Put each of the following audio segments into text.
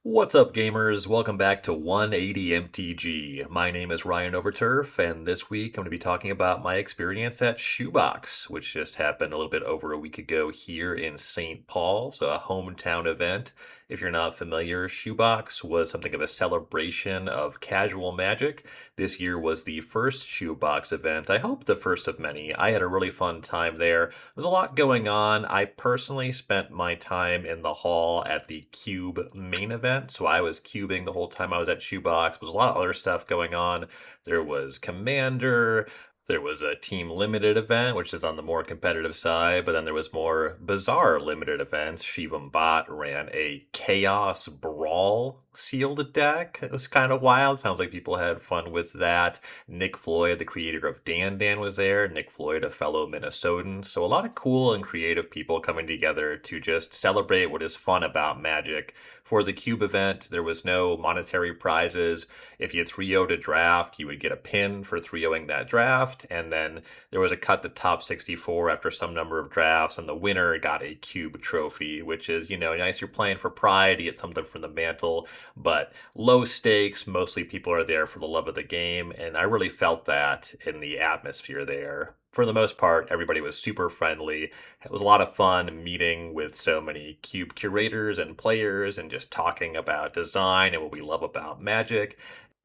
What's up, gamers? Welcome back to 180 MTG. My name is Ryan Overturf, and this week I'm going to be talking about my experience at Shoebox, which just happened a little bit over a week ago here in St. Paul, so a hometown event. If you're not familiar, Shoebox was something of a celebration of casual magic. This year was the first Shoebox event. I hope the first of many. I had a really fun time there. There's a lot going on. I personally spent my time in the hall at the Cube main event, so I was cubing the whole time I was at Shoebox. There was a lot of other stuff going on. There was Commander. There was a team limited event, which is on the more competitive side, but then there was more bizarre limited events. Shivam Bot ran a Chaos Brawl sealed deck. It was kind of wild. Sounds like people had fun with that. Nick Floyd, the creator of Dan, was there. Nick Floyd, a fellow Minnesotan. So a lot of cool and creative people coming together to just celebrate what is fun about Magic. For the Cube event, there was no monetary prizes. If you 3-0'd a draft, you would get a pin for 3-0ing that draft. And then there was a cut to top 64 after some number of drafts, and the winner got a Cube trophy, which is, nice. You're playing for pride, you get something from the mantle, but low stakes. Mostly people are there for the love of the game, and I really felt that in the atmosphere there. For the most part, everybody was super friendly. It was a lot of fun meeting with so many Cube curators and players and just talking about design and what we love about Magic.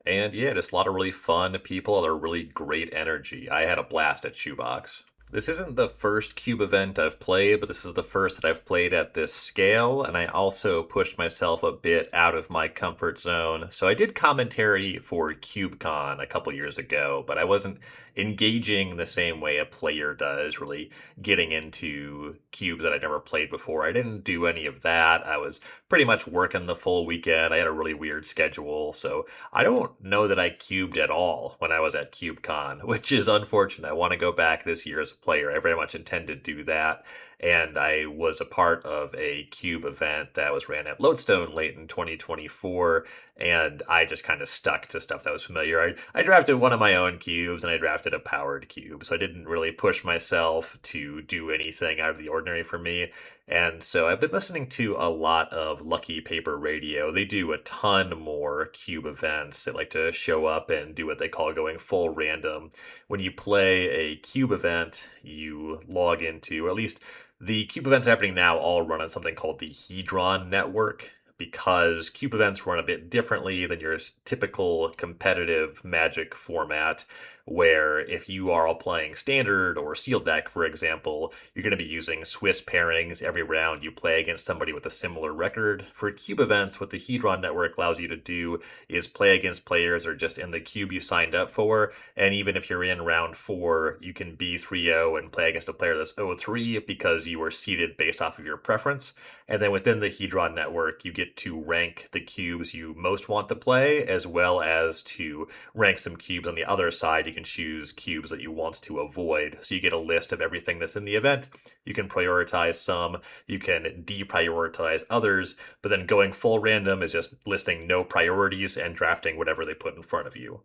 And yeah, just a lot of really fun people that are really great energy. I had a blast at Shoebox. This isn't the first Cube event I've played, but this is the first that I've played at this scale, and I also pushed myself a bit out of my comfort zone. So I did commentary for CubeCon a couple years ago, but I wasn't engaging the same way a player does, really getting into cubes that I'd never played before. I didn't do any of that. I was pretty much working the full weekend. I had a really weird schedule, so I don't know that I cubed at all when I was at CubeCon, which is unfortunate. I want to go back this year as a player. I very much intend to do that. And I was a part of a Cube event that was ran at Lodestone late in 2024, and I just kind of stuck to stuff that was familiar. I drafted one of my own cubes, and I drafted a powered cube, so I didn't really push myself to do anything out of the ordinary for me. And so I've been listening to a lot of Lucky Paper Radio. They do a ton more Cube events. They like to show up and do what they call going full random. When you play a Cube event, you log into, or at least the Cube events happening now all run on something called the Hedron network, because Cube events run a bit differently than your typical competitive Magic format, where if you are all playing standard or sealed deck, for example, you're going to be using Swiss pairings every round you play against somebody with a similar record. For Cube events, what the Hedron network allows you to do is play against players or just in the cube you signed up for, and even if you're in round 4, you can be 3-0 and play against a player that's 0-3 because you were seeded based off of your preference. And then within the Hedron network, you get to rank the cubes you most want to play, as well as to rank some cubes on the other side. You can choose cubes that you want to avoid. So you get a list of everything that's in the event. You can prioritize some, you can deprioritize others, but then going full random is just listing no priorities and drafting whatever they put in front of you.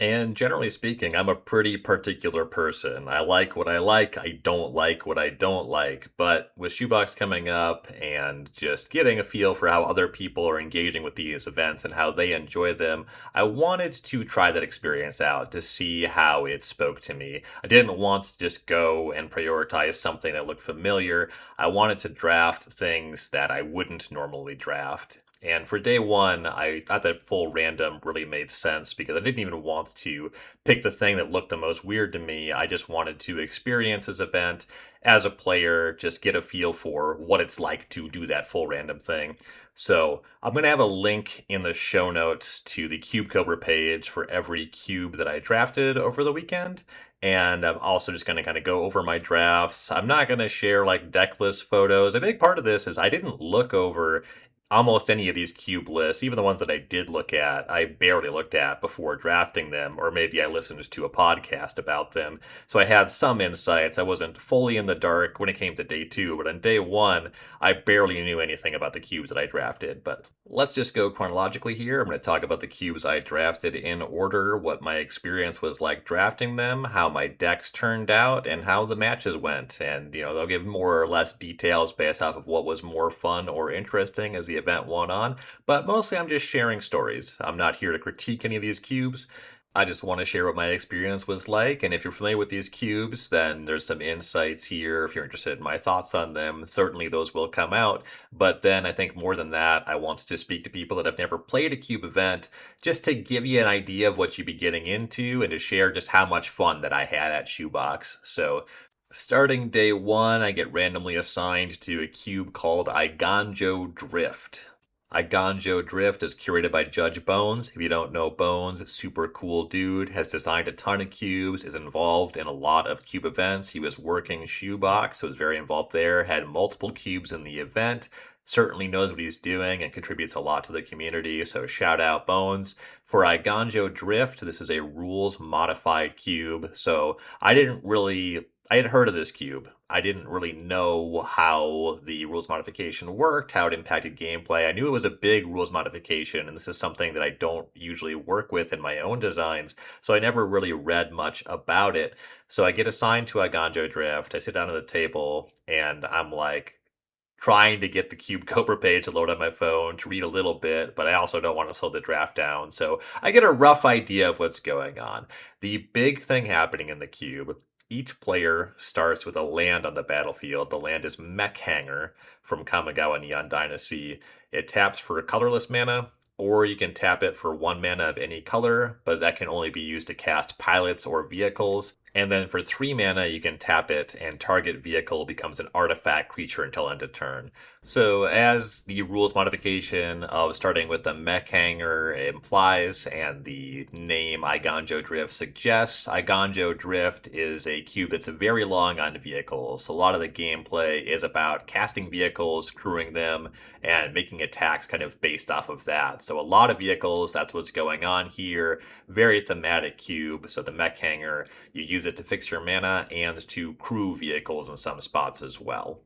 And generally speaking, I'm a pretty particular person. I like what I like, I don't like what I don't like. But with Shoebox coming up and just getting a feel for how other people are engaging with these events and how they enjoy them, I wanted to try that experience out to see how it spoke to me. I didn't want to just go and prioritize something that looked familiar. I wanted to draft things that I wouldn't normally draft. And for day one, I thought that full random really made sense because I didn't even want to pick the thing that looked the most weird to me. I just wanted to experience this event as a player, just get a feel for what it's like to do that full random thing. So I'm going to have a link in the show notes to the Cube Cobra page for every cube that I drafted over the weekend. And I'm also just going to kind of go over my drafts. I'm not going to share like deck list photos. A big part of this is I didn't look over almost any of these cube lists, even the ones that I did look at, I barely looked at before drafting them, or maybe I listened to a podcast about them. So I had some insights. I wasn't fully in the dark when it came to day 2, but on day 1, I barely knew anything about the cubes that I drafted. But let's just go chronologically here. I'm going to talk about the cubes I drafted in order, what my experience was like drafting them, how my decks turned out, and how the matches went. And, they'll give more or less details based off of what was more fun or interesting as the event 1 on, but mostly I'm just sharing stories. I'm not here to critique any of these cubes. I just want to share what my experience was like. And if you're familiar with these cubes, then there's some insights here. If you're interested in my thoughts on them, certainly those will come out. But then I think more than that, I want to speak to people that have never played a cube event just to give you an idea of what you'd be getting into and to share just how much fun that I had at Shoebox. So starting day 1, I get randomly assigned to a cube called Iganjo Drift. Iganjo Drift is curated by Judge Bones. If you don't know Bones, super cool dude, has designed a ton of cubes, is involved in a lot of cube events. He was working Shoebox, so was very involved there, had multiple cubes in the event, certainly knows what he's doing and contributes a lot to the community, so shout out Bones. For Iganjo Drift, this is a rules modified cube, so I had heard of this cube. I didn't really know how the rules modification worked, how it impacted gameplay. I knew it was a big rules modification, and this is something that I don't usually work with in my own designs, so I never really read much about it. So I get assigned to Iganjo Drift, I sit down at the table, and I'm like, trying to get the Cube Cobra page to load on my phone to read a little bit, but I also don't want to slow the draft down. So I get a rough idea of what's going on. The big thing happening in the cube, each player starts with a land on the battlefield. The land is Mech Hanger from Kamigawa Neon Dynasty. It taps for colorless mana, or you can tap it for 1 mana of any color, but that can only be used to cast pilots or vehicles. And then for 3 mana, you can tap it, and target vehicle becomes an artifact creature until end of turn. So as the rules modification of starting with the Mech Hanger implies, and the name Iganjo Drift suggests, Iganjo Drift is a cube that's very long on vehicles. A lot of the gameplay is about casting vehicles, crewing them, and making attacks kind of based off of that. So a lot of vehicles, that's what's going on here. Very thematic cube. So the Mech Hanger, you use it to fix your mana and to crew vehicles in some spots as well.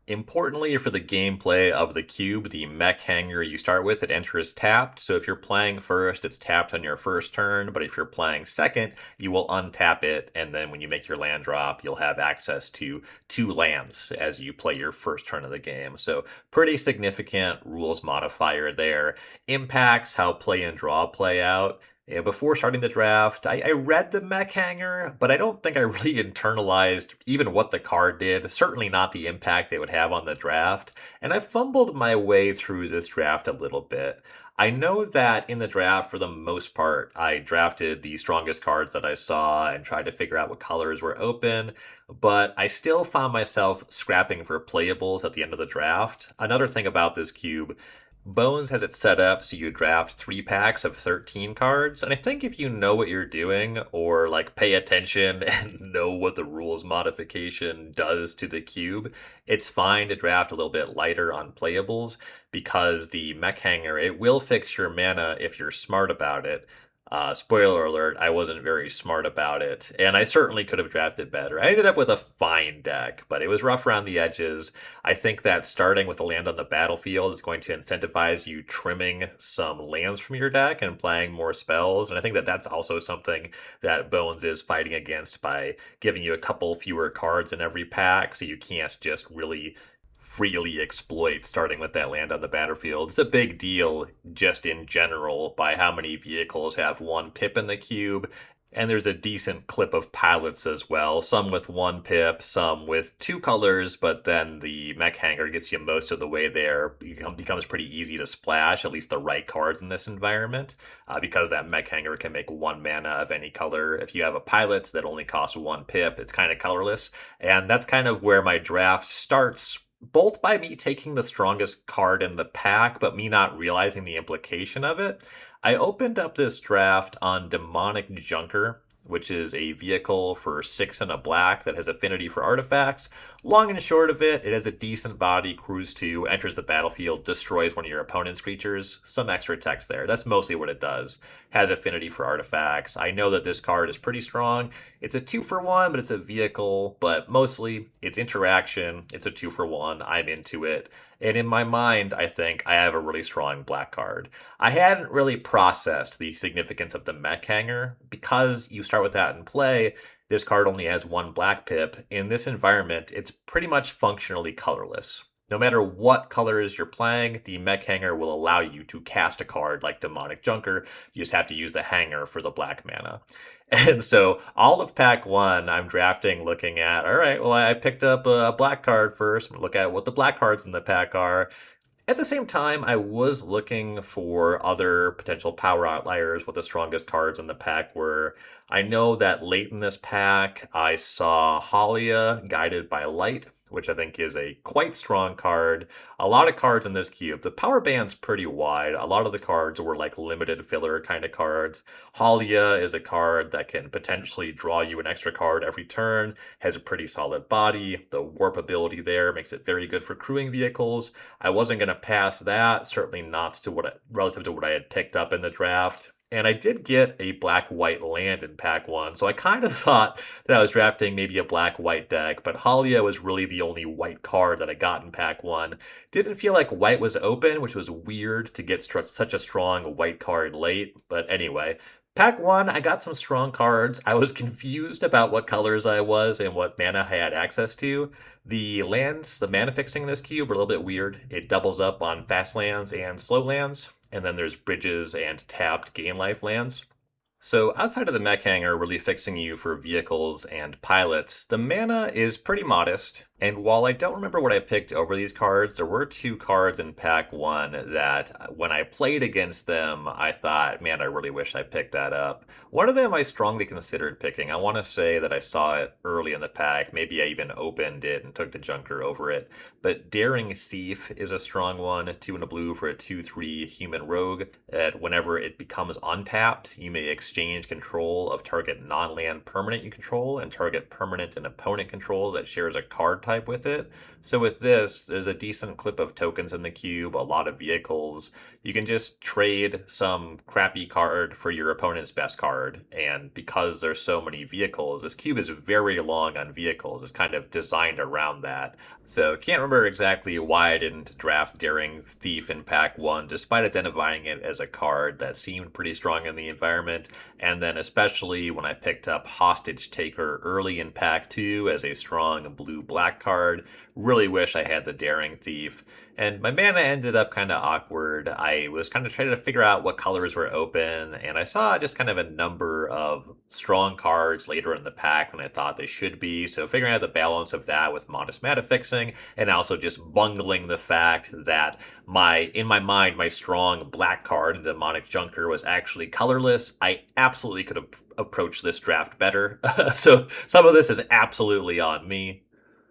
Importantly for the gameplay of the cube, the Mech Hanger you start with, it enters tapped. So if you're playing first, it's tapped on your first turn, but if you're playing second, you will untap it, and then when you make your land drop, you'll have access to 2 lands as you play your first turn of the game. So pretty significant rules modifier there. Impacts how play and draw play out. Yeah, before starting the draft, I read the Mech Hanger, but I don't think I really internalized even what the card did, certainly not the impact it would have on the draft, and I fumbled my way through this draft a little bit. I know that in the draft, for the most part, I drafted the strongest cards that I saw and tried to figure out what colors were open, but I still found myself scrapping for playables at the end of the draft. Another thing about this cube, Bones has it set up so you draft 3 packs of 13 cards, and I think if you know what you're doing, or like pay attention and know what the rules modification does to the cube, it's fine to draft a little bit lighter on playables, because the Mech Hanger, it will fix your mana if you're smart about it. Spoiler alert, I wasn't very smart about it, and I certainly could have drafted better. I ended up with a fine deck, but it was rough around the edges. I think that starting with a land on the battlefield is going to incentivize you trimming some lands from your deck and playing more spells, and I think that that's also something that Bones is fighting against by giving you a couple fewer cards in every pack, so you can't just really freely exploit starting with that land on the battlefield. It's a big deal just in general by how many vehicles have 1 pip in the cube, and there's a decent clip of pilots as well, some with 1 pip, some with 2 colors, but then the Mech Hanger gets you most of the way there. It becomes pretty easy to splash, at least the right cards in this environment, because that Mech Hanger can make 1 mana of any color. If you have a pilot that only costs 1 pip, it's kind of colorless, and that's kind of where my draft starts, both by me taking the strongest card in the pack, but me not realizing the implication of it. I opened up this draft on Demonic Junker, which is a vehicle for 6 and a black that has affinity for artifacts. Long and short of it, it has a decent body, cruise 2, enters the battlefield, destroys one of your opponent's creatures. Some extra text there. That's mostly what it does. Has affinity for artifacts. I know that this card is pretty strong. It's a 2-for-1, but it's a vehicle. But mostly, it's interaction. It's a 2-for-1. I'm into it. And in my mind, I think I have a really strong black card. I hadn't really processed the significance of the Mech Hanger. Because you start with that in play, this card only has 1 black pip. In this environment, it's pretty much functionally colorless. No matter what colors you're playing, the mech hanger will allow you to cast a card like Demonic Junker. You just have to use the hanger for the black mana. And so all of pack one, I'm drafting looking at, all right, well, I picked up a black card first. I'm going to look at what the black cards in the pack are. At the same time, I was looking for other potential power outliers, what the strongest cards in the pack were. I know that late in this pack, I saw Halia Guided by Light, which I think is a quite strong card. A lot of cards in this cube. The power band's pretty wide. A lot of the cards were like limited filler kind of cards. Halia is a card that can potentially draw you an extra card every turn, has a pretty solid body. The warp ability there makes it very good for crewing vehicles. I wasn't going to pass that, certainly not to relative to what I had picked up in the draft. And I did get a black-white land in pack one, so I kind of thought that I was drafting maybe a black-white deck, but Halia was really the only white card that I got in pack one. Didn't feel like white was open, which was weird to get such a strong white card late, but anyway. Pack one, I got some strong cards. I was confused about what colors I was and what mana I had access to. The lands, the mana fixing in this cube are a little bit weird. It doubles up on fast lands and slow lands, and then there's bridges and tapped gain life lands. So outside of the mech hanger really fixing you for vehicles and pilots, the mana is pretty modest. And while I don't remember what I picked over these cards, there were two cards in pack one that when I played against them, I thought, man, I really wish I picked that up. One of them I strongly considered picking. I want to say that I saw it early in the pack. Maybe I even opened it and took the junker over it. But Daring Thief is a strong one, 2 and a blue for a 2/3 human rogue. That whenever it becomes untapped, you may exchange control of target non-land permanent you control and target permanent and opponent control that shares a card type with it. So with this, there's a decent clip of tokens in the cube, a lot of vehicles. You can just trade some crappy card for your opponent's best card. And because there's so many vehicles, this cube is very long on vehicles. It's kind of designed around that. So can't remember exactly why I didn't draft Daring Thief in pack one, despite identifying it as a card that seemed pretty strong in the environment. And then especially when I picked up Hostage Taker early in pack two as a strong blue-black card. Really wish I had the Daring Thief. And my mana ended up kind of awkward. I was kind of trying to figure out what colors were open, and I saw just kind of a number of strong cards later in the pack than I thought they should be. So figuring out the balance of that with modest mana fixing, and also just bungling the fact that in my mind, my strong black card, the Demonic Junker, was actually colorless. I absolutely could have approached this draft better. So some of this is absolutely on me.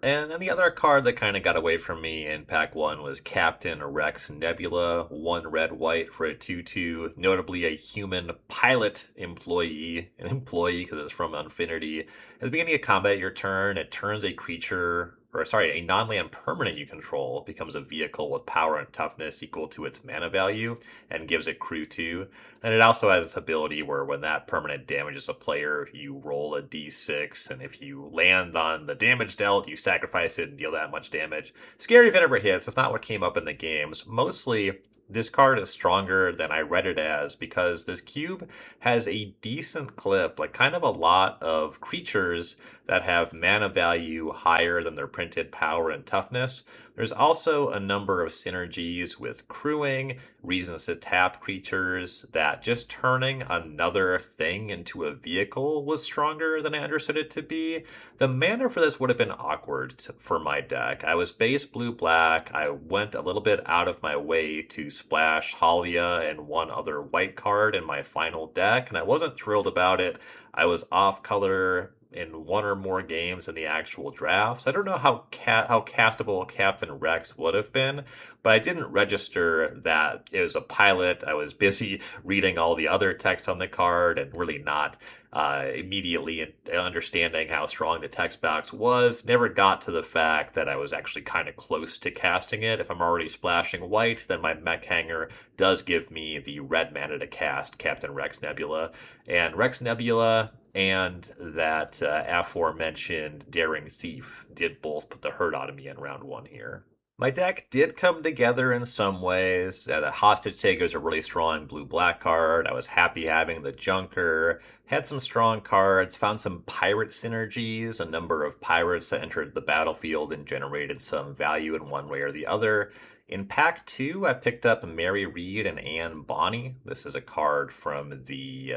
And then the other card that kind of got away from me in pack one was Captain Rex Nebula, 1 red white for a 2/2, notably a human pilot employee, an employee because it's from Infinity. At the beginning of combat your turn, it turns a creature, or sorry, a non-land permanent you control becomes a vehicle with power and toughness equal to its mana value and gives it crew 2. And it also has this ability where when that permanent damages a player, you roll a d6, and if you land on the damage dealt, you sacrifice it and deal that much damage. Scary if it ever hits. It's not what came up in the games. Mostly, this card is stronger than I read it as because this cube has a decent clip, like kind of a lot of creatures that have mana value higher than their printed power and toughness. There's also a number of synergies with crewing, reasons to tap creatures, that just turning another thing into a vehicle was stronger than I understood it to be. The mana for this would have been awkward for my deck. I was base blue-black. I went a little bit out of my way to splash Halia and one other white card in my final deck, and I wasn't thrilled about it. I was off color in one or more games in the actual drafts. I don't know how castable Captain Rex would have been, but I didn't register that it was a pilot. I was busy reading all the other text on the card and really not immediately understanding how strong the text box was. Never got to the fact that I was actually kind of close to casting it. If I'm already splashing white, then my mech hanger does give me the red mana to cast Captain Rex Nebula. And Rex Nebula and that aforementioned Daring Thief did both put the hurt on me in round one here. My deck did come together in some ways. The Hostage Taker is a really strong blue-black card. I was happy having the Junker. Had some strong cards. Found some pirate synergies. A number of pirates that entered the battlefield and generated some value in one way or the other. In pack two, I picked up Mary Reed and Anne Bonny. This is a card from the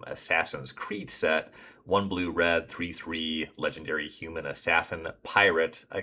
Assassin's Creed set. One blue red, 3/3 legendary human assassin pirate. I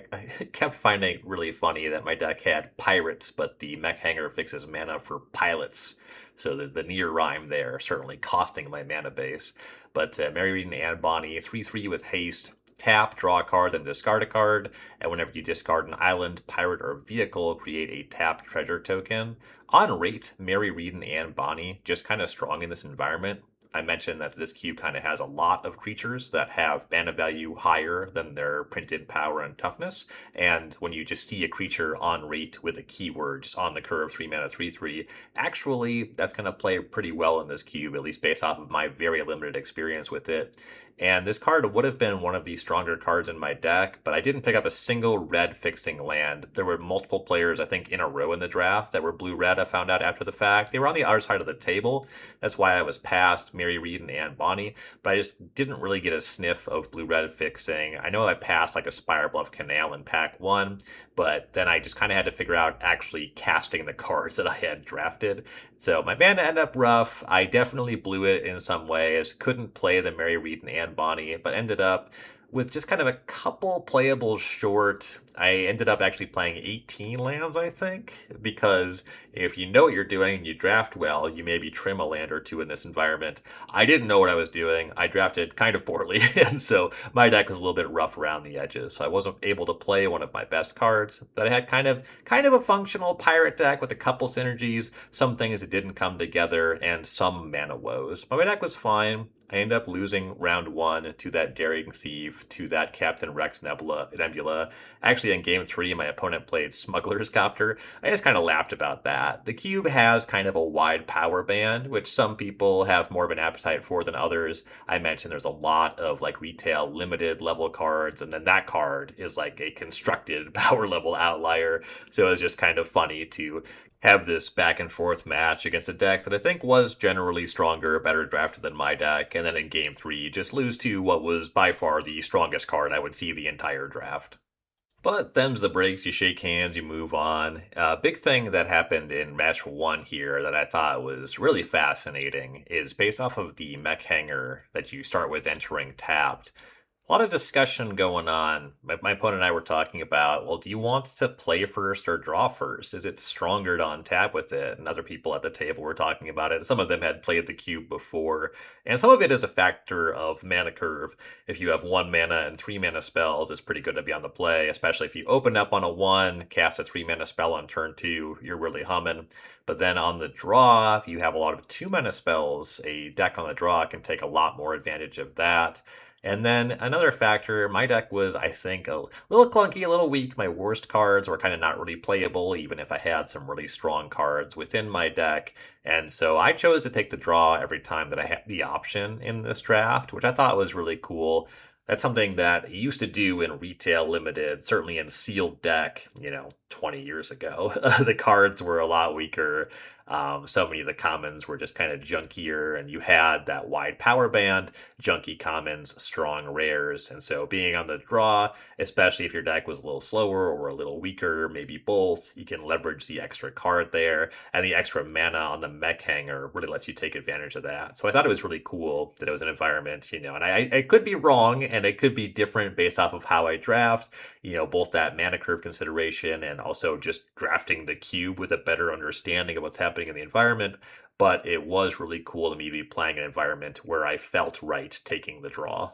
kept finding it really funny that my deck had pirates, but the mech hanger fixes mana for pilots. So the near rhyme there, certainly costing my mana base. But Mary Reed and Anne Bonny, 3/3 with haste. Tap, draw a card, then discard a card. And whenever you discard an island, pirate, or vehicle, create a tapped treasure token. On rate, Mary Reed and Anne Bonny, just kind of strong in this environment. I mentioned that this cube kind of has a lot of creatures that have mana value higher than their printed power and toughness. And when you just see a creature on rate with a keyword just on the curve, 3 mana, 3/3, actually that's going to play pretty well in this cube, at least based off of my very limited experience with it. And this card would have been one of the stronger cards in my deck, but I didn't pick up a single red fixing land. There were multiple players, I think, in a row in the draft that were blue-red, I found out after the fact. They were on the other side of the table. That's why I was past Mary Reed and Anne Bonny, but I just didn't really get a sniff of blue-red fixing. I know I passed like a Spire Bluff Canal in pack one, but then I just kind of had to figure out actually casting the cards that I had drafted. So my mana ended up rough. I definitely blew it in some ways. Couldn't play the Mary Reed and Anne Bonny, but ended up with just kind of a couple playables short. I ended up actually playing 18 lands, I think, because if you know what you're doing and you draft well, you maybe trim a land or two in this environment. I didn't know what I was doing. I drafted kind of poorly, and so my deck was a little bit rough around the edges. So I wasn't able to play one of my best cards, but I had kind of a functional pirate deck with a couple synergies, some things that didn't come together, and some mana woes. But my deck was fine. I ended up losing round one to that Daring Thief, to that Captain Rex Nebula. Actually, in game three, my opponent played Smuggler's Copter. I just kind of laughed about that. The cube has kind of a wide power band, which some people have more of an appetite for than others. I mentioned there's a lot of like retail limited level cards, and then that card is like a constructed power level outlier. So it was just kind of funny to have this back and forth match against a deck that I think was generally stronger, better drafted than my deck, and then in game three, just lose to what was by far the strongest card I would see the entire draft. But them's the breaks. You shake hands, you move on. Big thing that happened in match one here that I thought was really fascinating is based off of the mech hanger that you start with entering tapped. A lot of discussion going on. My opponent and I were talking about, well, do you want to play first or draw first? Is it stronger to untap with it? And other people at the table were talking about it. Some of them had played the cube before, and some of it is a factor of mana curve. If you have 1 mana and 3 mana spells, it's pretty good to be on the play, especially if you open up on a 1, cast a 3 mana spell on turn 2, you're really humming. But then on the draw, if you have a lot of 2 mana spells, a deck on the draw can take a lot more advantage of that. And then another factor, my deck was, I think, a little clunky, a little weak. My worst cards were kind of not really playable, even if I had some really strong cards within my deck. And so I chose to take the draw every time that I had the option in this draft, which I thought was really cool. That's something that he used to do in retail limited, certainly in sealed deck, 20 years ago. The cards were a lot weaker. So many of the commons were just kind of junkier, and you had that wide power band, junky commons, strong rares. And so being on the draw, especially if your deck was a little slower or a little weaker, maybe both, you can leverage the extra card there. And the extra mana on the mech hanger really lets you take advantage of that. So I thought it was really cool that it was an environment, and I could be wrong, and it could be different based off of how I draft, both that mana curve consideration and also just drafting the cube with a better understanding of what's happening in the environment. But it was really cool to me to be playing an environment where I felt right taking the draw.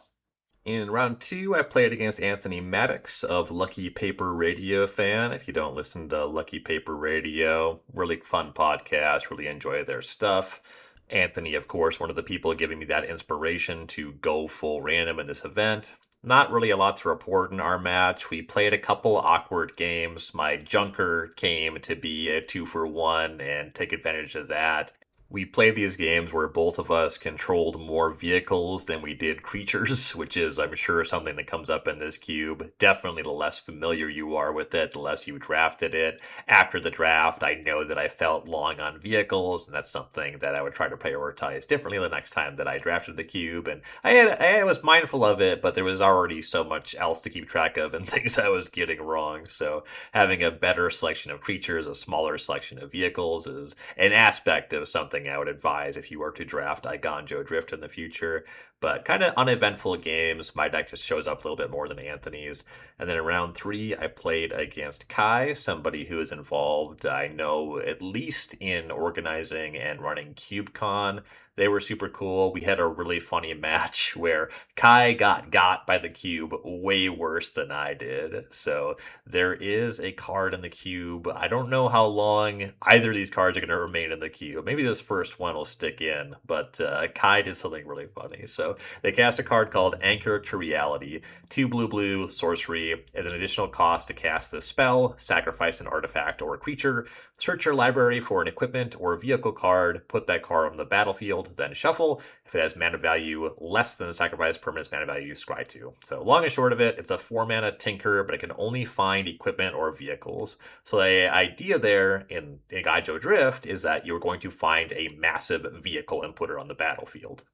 In round two, I played against Anthony Maddox of Lucky Paper Radio fan. If you don't listen to Lucky Paper Radio, really fun podcast, really enjoy their stuff. Anthony, of course, one of the people giving me that inspiration to go full random in this event. Not really a lot to report in our match. We played a couple awkward games. My Junker came to be a 2-for-1 and take advantage of that. We played these games where both of us controlled more vehicles than we did creatures, which is, I'm sure, something that comes up in this cube. Definitely, the less familiar you are with it, the less you drafted it. After the draft, I know that I felt long on vehicles, and that's something that I would try to prioritize differently the next time that I drafted the cube. And I was mindful of it, but there was already so much else to keep track of and things I was getting wrong. So having a better selection of creatures, a smaller selection of vehicles is an aspect of something I would advise if you were to draft Igonjo Drift in the future. But kind of uneventful games. My deck just shows up a little bit more than Anthony's. And then in round three, I played against Kai, somebody who is involved, I know, at least in organizing and running CubeCon. They were super cool. We had a really funny match where Kai got by the cube way worse than I did. So there is a card in the cube. I don't know how long either of these cards are going to remain in the cube. Maybe this first one will stick in, but Kai did something really funny. So they cast a card called Anchor to Reality. 2 blue sorcery. As an additional cost to cast this spell, sacrifice an artifact or a creature. Search your library for an equipment or vehicle card. Put that card on the battlefield, then shuffle. If it has mana value less than the sacrifice permanent's mana value, scry 2. So long and short of it, it's a 4 mana tinker, but it can only find equipment or vehicles. So the idea there in Gaijo Drift is that you're going to find a massive vehicle and put it on the battlefield.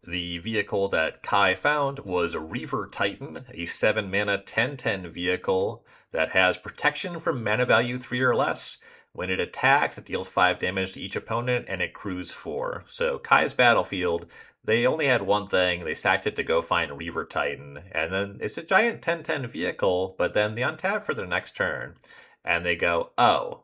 The vehicle that Kai found was a Reaver Titan, a 7 mana 10/10 vehicle that has protection from mana value 3 or less. When it attacks, it deals 5 damage to each opponent and it crews 4. So Kai's battlefield, they only had one thing. They sacked it to go find Reaver Titan. And then it's a giant 10/10 vehicle, but then they untap for their next turn. And they go, oh,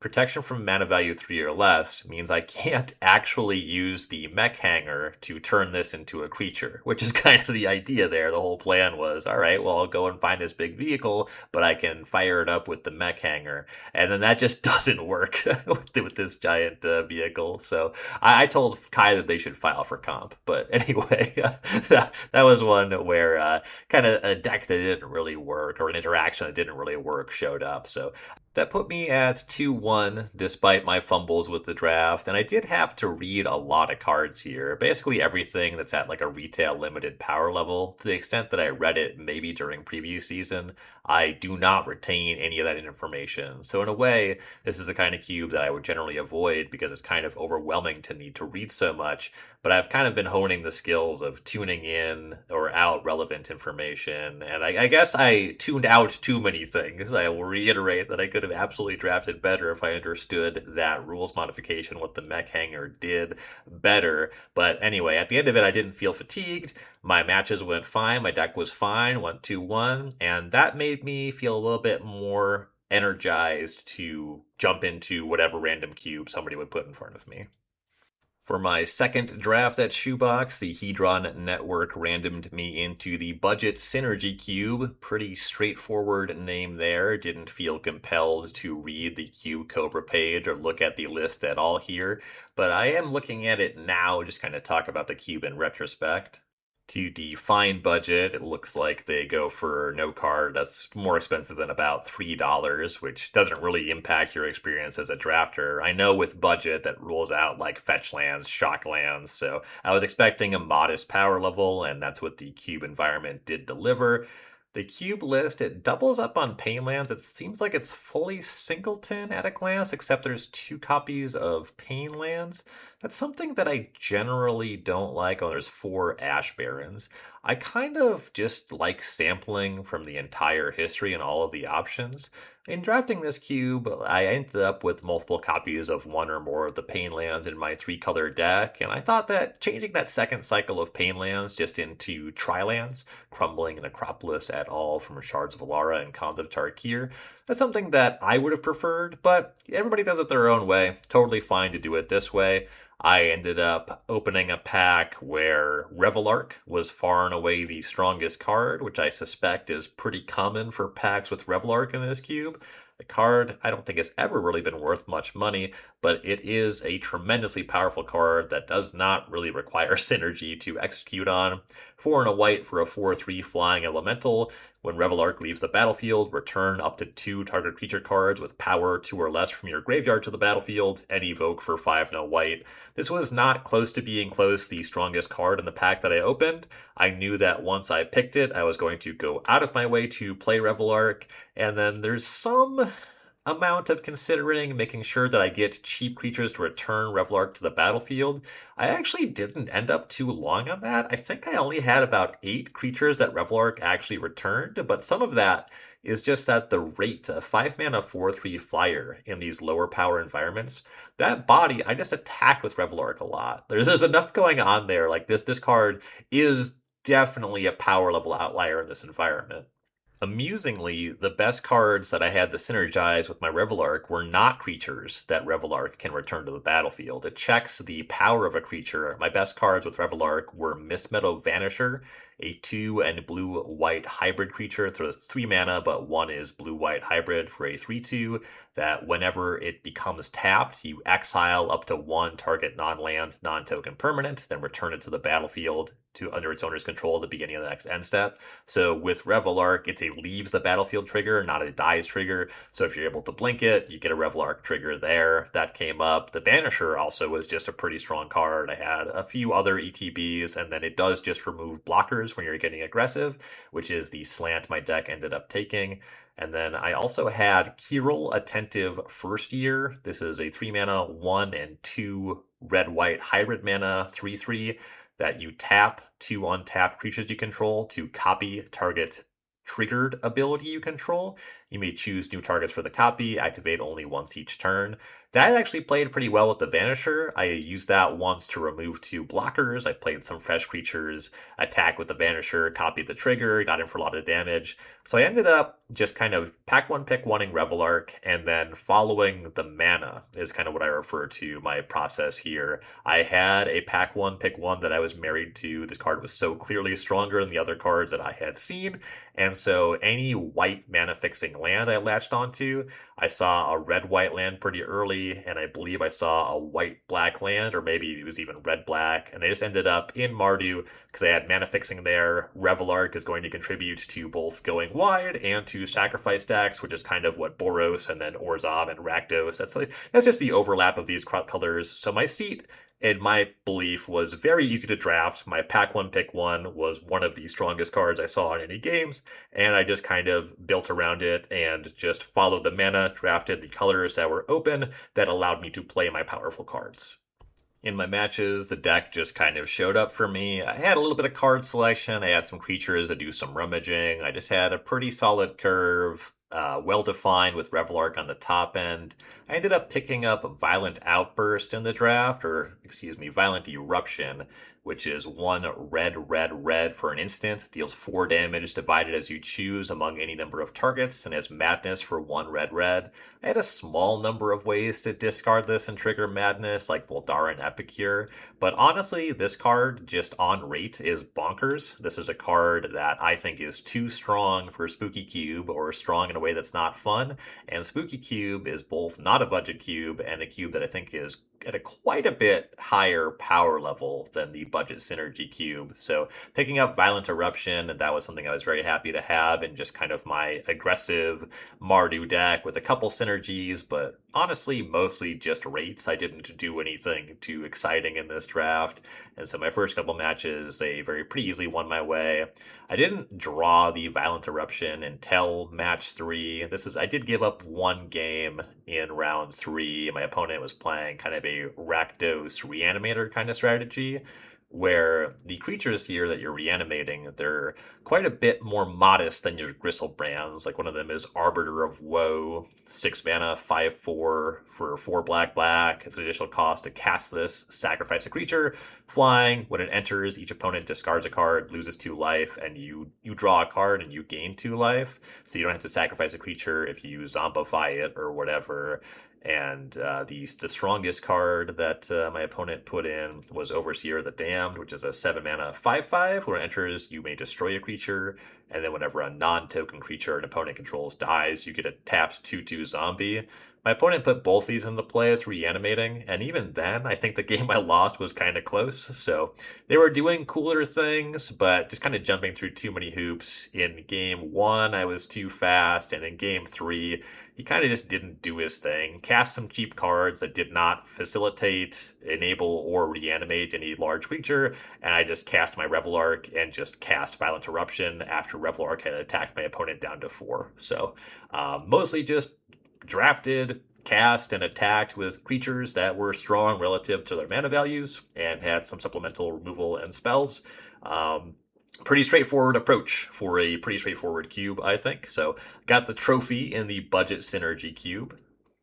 protection from mana value 3 or less means I can't actually use the mech hanger to turn this into a creature, which is kind of the idea there. The whole plan was, all right, well, I'll go and find this big vehicle, but I can fire it up with the mech hanger. And then that just doesn't work with this giant vehicle. So I told Kai that they should file for comp. But anyway, that was one where kind of a deck that didn't really work or an interaction that didn't really work showed up. So that put me at 2-1 despite my fumbles with the draft, and I did have to read a lot of cards here. Basically everything that's at like a retail limited power level. To the extent that I read it maybe during preview season, I do not retain any of that information. So in a way, this is the kind of cube that I would generally avoid because it's kind of overwhelming to need to read so much. But I've kind of been honing the skills of tuning in or out relevant information. And I guess I tuned out too many things. I will reiterate that I could have absolutely drafted better if I understood that rules modification, what the mech hanger did better. But anyway, at the end of it, I didn't feel fatigued. My matches went fine. My deck was fine, went 2-1. And that made me feel a little bit more energized to jump into whatever random cube somebody would put in front of me. For my second draft at Shoebox, the Hedron Network randomed me into the Budget Synergy Cube. Pretty straightforward name there. Didn't feel compelled to read the Cube Cobra page or look at the list at all here. But I am looking at it now, just kind of talk about the cube in retrospect. To define budget, it looks like they go for no card that's more expensive than about $3, which doesn't really impact your experience as a drafter. I know with budget that rules out like fetch lands, shock lands, so I was expecting a modest power level, and that's what the cube environment did deliver. The cube list, it doubles up on pain lands. It seems like it's fully singleton at a glance, except there's 2 copies of pain lands. That's something that I generally don't like. Oh, there's 4 Ash Barrens. I kind of just like sampling from the entire history and all of the options. In drafting this cube, I ended up with multiple copies of 1 or more of the pain lands in my 3-color deck, and I thought that changing that second cycle of pain lands just into tri-lands, Crumbling and Acropolis et al. From Shards of Alara and Khans of Tarkir, that's something that I would have preferred, but everybody does it their own way. Totally fine to do it this way. I ended up opening a pack where Revelark was far and away the strongest card, which I suspect is pretty common for packs with Revelark in this cube. The card, I don't think has ever really been worth much money, but it is a tremendously powerful card that does not really require synergy to execute on. 4 and a white for a 4/3 flying elemental. When Revelark leaves the battlefield, return up to 2 target creature cards with power 2 or less from your graveyard to the battlefield and evoke for 5 no white. This was not close to being the strongest card in the pack that I opened. I knew that once I picked it, I was going to go out of my way to play Revelark, and then there's some amount of considering making sure that I get cheap creatures to return Revelark to the battlefield. I actually didn't end up too long on that. I think I only had about 8 creatures that Revelark actually returned, but some of that is just that the rate, a 5 mana 4/3 flyer in these lower power environments, that body, I just attack with Revelark a lot. There's enough going on there. Like this card is definitely a power level outlier in this environment. Amusingly, the best cards that I had to synergize with my Revelark were not creatures that Revelark can return to the battlefield. It checks the power of a creature. My best cards with Revelark were Mistmeadow Vanisher, a 2 and blue-white hybrid creature. Throws 3 mana, but 1 is blue-white hybrid for a 3/2 that whenever it becomes tapped, you exile up to 1 target non-land, non-token permanent, then return it to the battlefield to under its owner's control at the beginning of the next end step. So with Revelark, it's a leaves the battlefield trigger, not a dies trigger. So if you're able to blink it, you get a Revelark trigger there. That came up. The Vanisher also was just a pretty strong card. I had a few other ETBs, and then it does just remove blockers when you're getting aggressive, which is the slant my deck ended up taking. And then I also had Kirill Attentive First Year. This is a 3 mana, 1 and 2 red-white hybrid mana, 3/3 that you tap 2 untapped creatures you control to copy target triggered ability you control. You may choose new targets for the copy, activate only once each turn. That actually played pretty well with the Vanisher. I used that once to remove 2 blockers. I played some fresh creatures, attack with the Vanisher, copied the trigger, got in for a lot of damage. So I ended up just kind of pack 1, pick 1ing Revelark, and then following the mana is kind of what I refer to my process here. I had a pack 1, pick 1 that I was married to. This card was so clearly stronger than the other cards that I had seen, and so any white mana fixing land I latched onto, I saw a red-white land pretty early, and I believe I saw a white-black land, or maybe it was even red-black, and I just ended up in Mardu because I had mana fixing there. Revelark is going to contribute to both going wide and to sacrifice decks, which is kind of what Boros and then Orzhov and Rakdos, that's just the overlap of these colors. So my seat, in my belief, was very easy to draft. My pack 1, pick 1 was one of the strongest cards I saw in any games, and I just kind of built around it and just followed the mana, drafted the colors that were open that allowed me to play my powerful cards. In my matches, the deck just kind of showed up for me. I had a little bit of card selection. I had some creatures that do some rummaging. I just had a pretty solid curve, well-defined with Revelark on the top end. I ended up picking up Violent Outburst in the draft, or excuse me, Violent Eruption, which is 1 red, red, red for an instant, deals 4 damage divided as you choose among any number of targets, and has Madness for 1 red, red. I had a small number of ways to discard this and trigger Madness, like Voldaren Epicure, but honestly, this card, just on rate, is bonkers. This is a card that I think is too strong for Spooky Cube, or strong in a way that's not fun, and Spooky Cube is both not a budget cube and a cube that I think is at a quite a bit higher power level than the budget synergy cube. So picking up Violent Eruption, that was something I was very happy to have in just kind of my aggressive Mardu deck with a couple synergies, but honestly mostly just rates. I didn't do anything too exciting in this draft, and so my first couple matches, they very pretty easily won my way. I didn't draw the Violent Eruption until match 3. I did give up 1 game in round 3. My opponent was playing kind of a Rakdos Reanimator kind of strategy, where the creatures here that you're reanimating, they're quite a bit more modest than your Gristlebrand's. Like one of them is Arbiter of Woe, 6 mana, 5/4 for 4 black black. It's an additional cost to cast this, sacrifice a creature, flying. When it enters, each opponent discards a card, loses 2 life, and you draw a card and you gain 2 life. So you don't have to sacrifice a creature if you zombify it or whatever. And the strongest card that my opponent put in was Overseer the Damned, which is a 7 mana 5/5. When it enters, you may destroy a creature, and then whenever a non-token creature an opponent controls dies, you get a tapped 2/2 zombie. My opponent put both these into play as reanimating, and even then, I think the game I lost was kind of close. So they were doing cooler things, but just kind of jumping through too many hoops. In game one, I was too fast, and in game three, he kind of just didn't do his thing. Cast some cheap cards that did not facilitate, enable, or reanimate any large creature, and I just cast my Revel Arc and just cast Violent Eruption after Revel Arc had attacked my opponent down to 4. So mostly just drafted, cast, and attacked with creatures that were strong relative to their mana values and had some supplemental removal and spells. Pretty straightforward approach for a pretty straightforward cube, I think. So got the trophy in the budget synergy cube.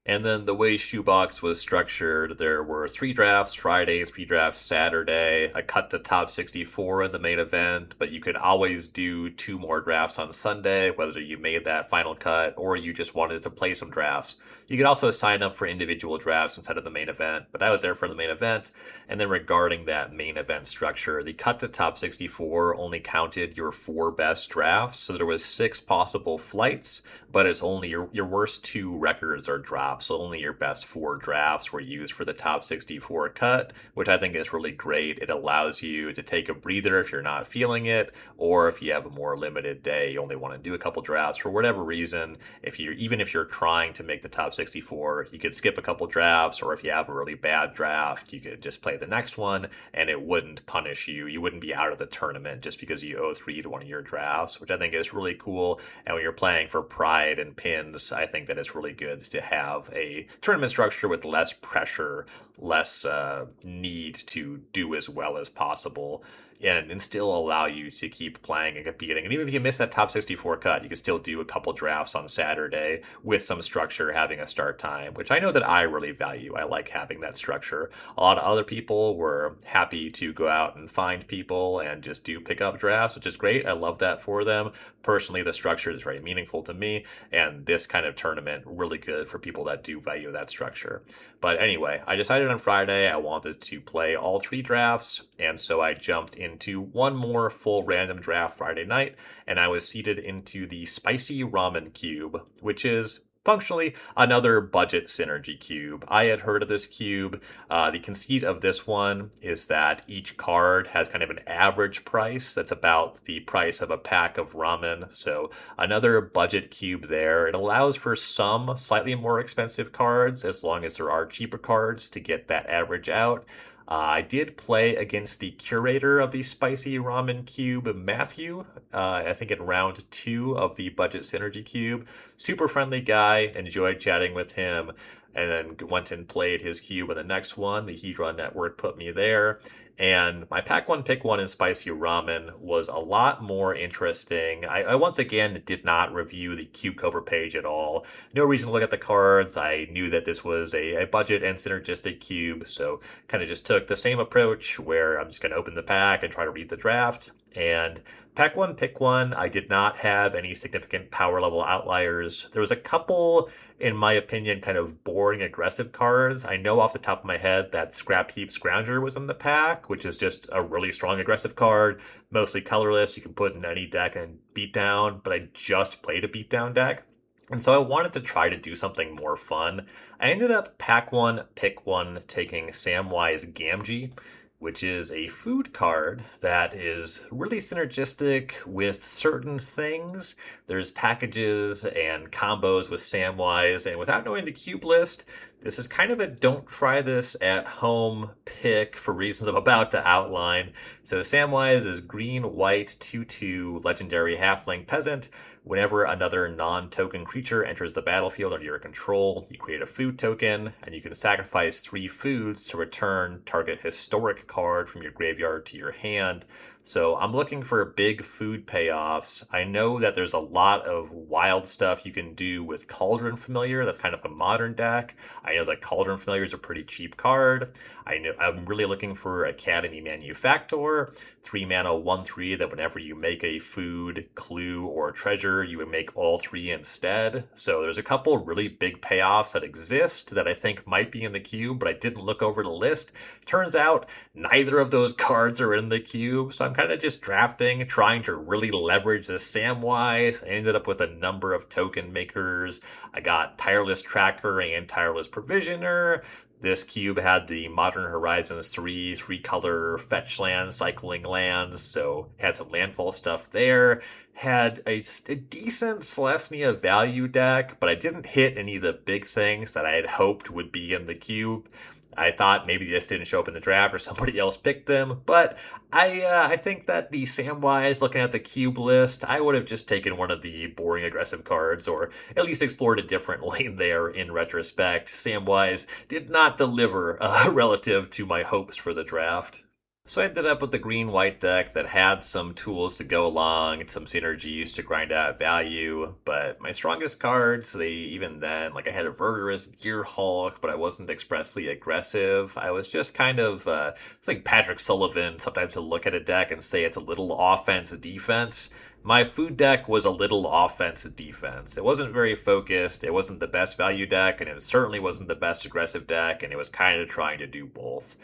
And then the way Shoebox was structured, there were 3 drafts Friday, 3 drafts Saturday. I cut the top 64 in the main event, but you could always do 2 more drafts on Sunday, whether you made that final cut or you just wanted to play some drafts. You could also sign up for individual drafts instead of the main event, but I was there for the main event. And then regarding that main event structure, the cut to top 64 only counted your 4 best drafts. So there was 6 possible flights, but it's only your worst 2 records are dropped. So only your best 4 drafts were used for the top 64 cut, which I think is really great. It allows you to take a breather if you're not feeling it, or if you have a more limited day, you only want to do a couple drafts for whatever reason. Even if you're trying to make the top 64, you could skip a couple drafts, or if you have a really bad draft, you could just play the next one and it wouldn't punish you. You wouldn't be out of the tournament just because you owe 3 to one of your drafts, which I think is really cool. And when you're playing for pride and pins, I think that it's really good to have a tournament structure with less pressure, less need to do as well as possible, and still allow you to keep playing and competing. And even if you miss that top 64 cut, you can still do a couple drafts on Saturday with some structure, having a start time, which I know that I really value. I like having that structure. A lot of other people were happy to go out and find people and just do pickup drafts, which is great. I love that for them. Personally, the structure is very meaningful to me, and this kind of tournament really good for people that do value that structure. But anyway, I decided on Friday I wanted to play all 3 drafts, and so I jumped into one more full random draft Friday night, and I was seated into the Spicy Ramen Cube, which is functionally another budget synergy cube. I had heard of this cube. The conceit of this one is that each card has kind of an average price that's about the price of a pack of ramen. So another budget cube there. It allows for some slightly more expensive cards as long as there are cheaper cards to get that average out. I did play against the curator of the Spicy Ramen Cube, Matthew, I think in round 2 of the Budget Synergy Cube. Super friendly guy, enjoyed chatting with him, and then went and played his cube in the next one. The Hedron Network put me there. And my pack 1 pick 1 in Spicy Ramen was a lot more interesting. I once again did not review the cube cover page at all. No reason to look at the cards. I knew that this was a budget and synergistic cube, so kind of just took the same approach where I'm just going to open the pack and try to read the draft. And pack 1 pick 1, I did not have any significant power level outliers. There was a couple, in my opinion, kind of boring aggressive cards. I know off the top of my head that Scrap Heap Scrounger was in the pack, which is just a really strong aggressive card, mostly colorless. You can put in any deck and beat down, but I just played a beatdown deck. And so I wanted to try to do something more fun. I ended up pack 1 pick 1 taking Samwise Gamgee, which is a food card that is really synergistic with certain things. There's packages and combos with Samwise, and without knowing the cube list, this is kind of a don't try this at home pick for reasons I'm about to outline. So Samwise is green, white, 2/2, legendary halfling peasant. Whenever another non-token creature enters the battlefield under your control, you create a food token, and you can sacrifice 3 foods to return target historic card from your graveyard to your hand. So I'm looking for big food payoffs. I know that there's a lot of wild stuff you can do with Cauldron Familiar. That's kind of a modern deck. I know the Cauldron Familiar is a pretty cheap card. I know I'm really looking for Academy Manufactor, 3 mana, 1/3 that whenever you make a food, clue, or treasure, you would make all three instead. So there's a couple really big payoffs that exist that I think might be in the cube, but I didn't look over the list. Turns out neither of those cards are in the cube, so I'm kind of just drafting, trying to really leverage this Samwise. I ended up with a number of token makers. I got Tireless Tracker and Tireless Provisioner. This cube had the Modern Horizons 3 color fetch land, cycling lands, so had some landfall stuff there. Had a decent Celestia value deck, but I didn't hit any of the big things that I had hoped would be in the cube. I thought maybe they just didn't show up in the draft or somebody else picked them, but I think that the Samwise, looking at the cube list, I would have just taken one of the boring aggressive cards, or at least explored a different lane there in retrospect. Samwise did not deliver relative to my hopes for the draft. So I ended up with the green-white deck that had some tools to go along and some synergies to grind out value, but my strongest cards, even then, like I had a Verdurous Gearhulk, but I wasn't expressly aggressive. I was just kind of, it's like Patrick Sullivan sometimes to look at a deck and say it's a little offense-defense. My food deck was a little offense-defense. It wasn't very focused, it wasn't the best value deck, and it certainly wasn't the best aggressive deck, and it was kind of trying to do both.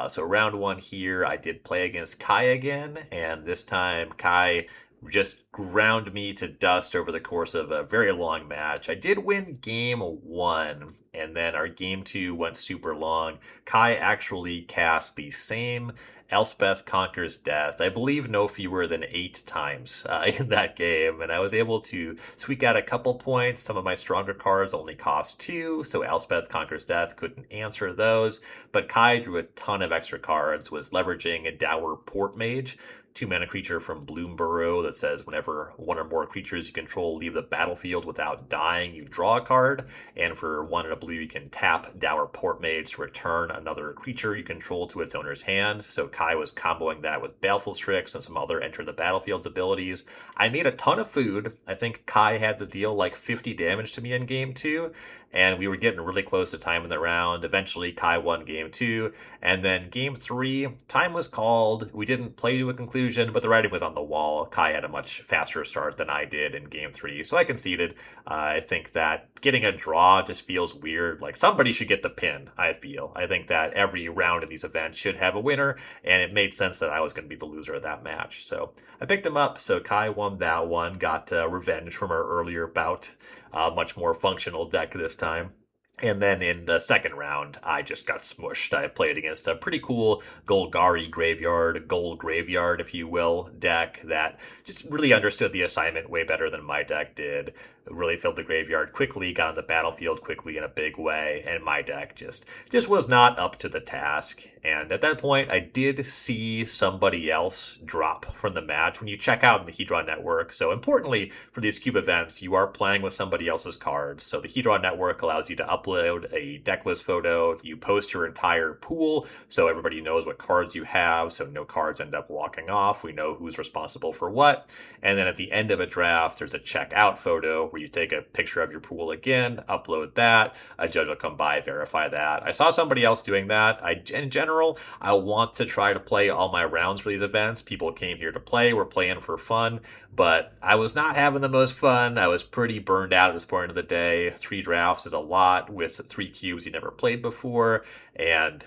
So round one here, I did play against Kai again, and this time Kai just ground me to dust over the course of a very long match. I did win game one, and then our game two went super long. Kai actually cast the same Elspeth Conquers Death, I believe no fewer than 8 times in that game, and I was able to squeak out a couple points. Some of my stronger cards only cost 2, so Elspeth Conquers Death couldn't answer those, but Kai drew a ton of extra cards, was leveraging a Dour Portmage, 2-mana creature from Bloomburrow that says whenever one or more creatures you control leave the battlefield without dying, you draw a card. And for 1 and a blue, you can tap Dour Portmage to return another creature you control to its owner's hand. So Kai was comboing that with Baleful Strix and some other enter the battlefield's abilities. I made a ton of food. I think Kai had to deal like 50 damage to me in game 2. And we were getting really close to time in the round. Eventually, Kai won game 2. And then game 3, time was called. We didn't play to a conclusion, but the writing was on the wall. Kai had a much faster start than I did in game 3, so I conceded. I think that getting a draw just feels weird. Like, somebody should get the pin, I feel. I think that every round of these events should have a winner, and it made sense that I was going to be the loser of that match. So I picked him up, so Kai won that one, got revenge from our earlier bout. Much more functional deck this time. And then in the second round, I just got smushed. I played against a pretty cool Golgari Graveyard, Gold Graveyard, if you will, deck that just really understood the assignment way better than my deck did. It really filled the graveyard quickly, got on the battlefield quickly in a big way, and my deck just was not up to the task. And at that point, I did see somebody else drop from the match when you check out in the Hedron Network. So importantly, for these cube events, you are playing with somebody else's cards. So the Hedron Network allows you to upload a deck list photo. You post your entire pool, so everybody knows what cards you have, so no cards end up walking off. We know who's responsible for what. And then at the end of a draft, there's a check out photo where you take a picture of your pool again, upload that, a judge will come by, verify that. I saw somebody else doing that. In general, I want to try to play all my rounds for these events. People came here to play, we're playing for fun, but I was not having the most fun. I was pretty burned out at this point of the day. 3 drafts is a lot with 3 cubes you never played before, and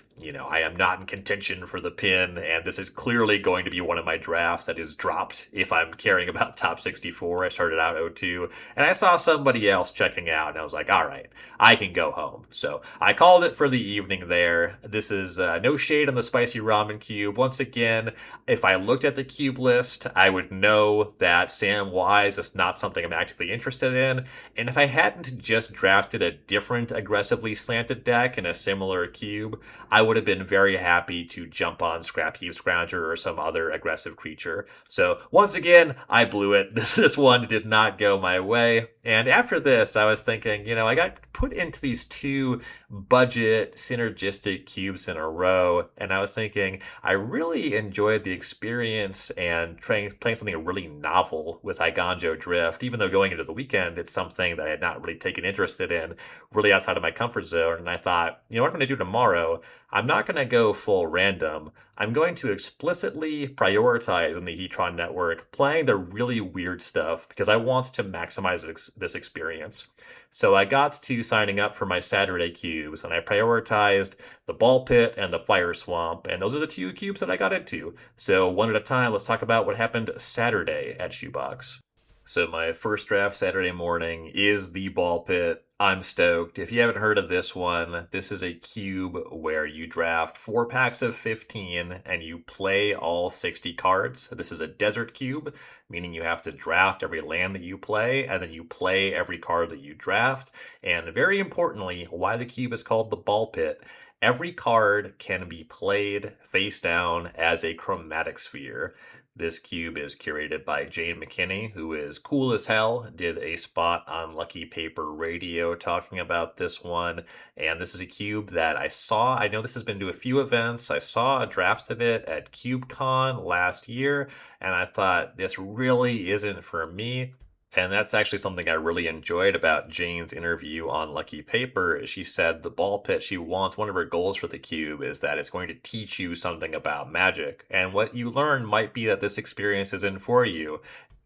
I am not in contention for the pin, and this is clearly going to be one of my drafts that is dropped if I'm caring about top 64. I started out 0-2, and I saw somebody else checking out, and I was like, all right, I can go home. So I called it for the evening there. This is no shade on the spicy ramen cube. Once again, if I looked at the cube list, I would know that Samwise is not something I'm actively interested in, and if I hadn't just drafted a different aggressively slanted deck in a similar cube, cube, I would have been very happy to jump on Scrapheap Scrounger or some other aggressive creature. So once again, I blew it. This one did not go my way. And after this, I was thinking, I got put into these two budget synergistic cubes in a row, and I was thinking I really enjoyed the experience and playing something really novel with Iganjo Drift, even though going into the weekend, it's something that I had not really taken interested in, really outside of my comfort zone. And I thought, what I'm going to do tomorrow, I'm not going to go full random. I'm going to explicitly prioritize in the Heatron network playing the really weird stuff because I want to maximize this experience. So I got to signing up for my Saturday cubes, and I prioritized the Ball Pit and the Fire Swamp, and those are the two cubes that I got into. So one at a time, let's talk about what happened Saturday at Shoebox. So my first draft Saturday morning is the Ball Pit. I'm stoked. If you haven't heard of this one, this is a cube where you draft 4 packs of 15 and you play all 60 cards. This is a desert cube, meaning you have to draft every land that you play, and then you play every card that you draft. And very importantly, why the cube is called the Ball Pit. Every card can be played face down as a chromatic sphere. This cube is curated by Jane McKinney, who is cool as hell, did a spot on Lucky Paper Radio talking about this one. And this is a cube that I know this has been to a few events. I saw a draft of it at CubeCon last year, and I thought this really isn't for me. And that's actually something I really enjoyed about Jane's interview on Lucky Paper. She said the Ball Pit, she wants, one of her goals for the cube is that it's going to teach you something about Magic. And what you learn might be that this experience isn't for you.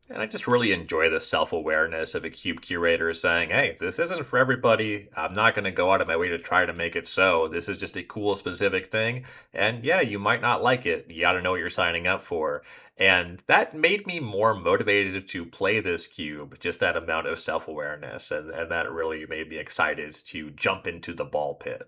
And I just really enjoy the self-awareness of a cube curator saying, hey, this isn't for everybody. I'm not going to go out of my way to try to make it so. This is just a cool, specific thing. And yeah, you might not like it. You got to know what you're signing up for. And that made me more motivated to play this cube, just that amount of self-awareness. And that really made me excited to jump into the Ball Pit.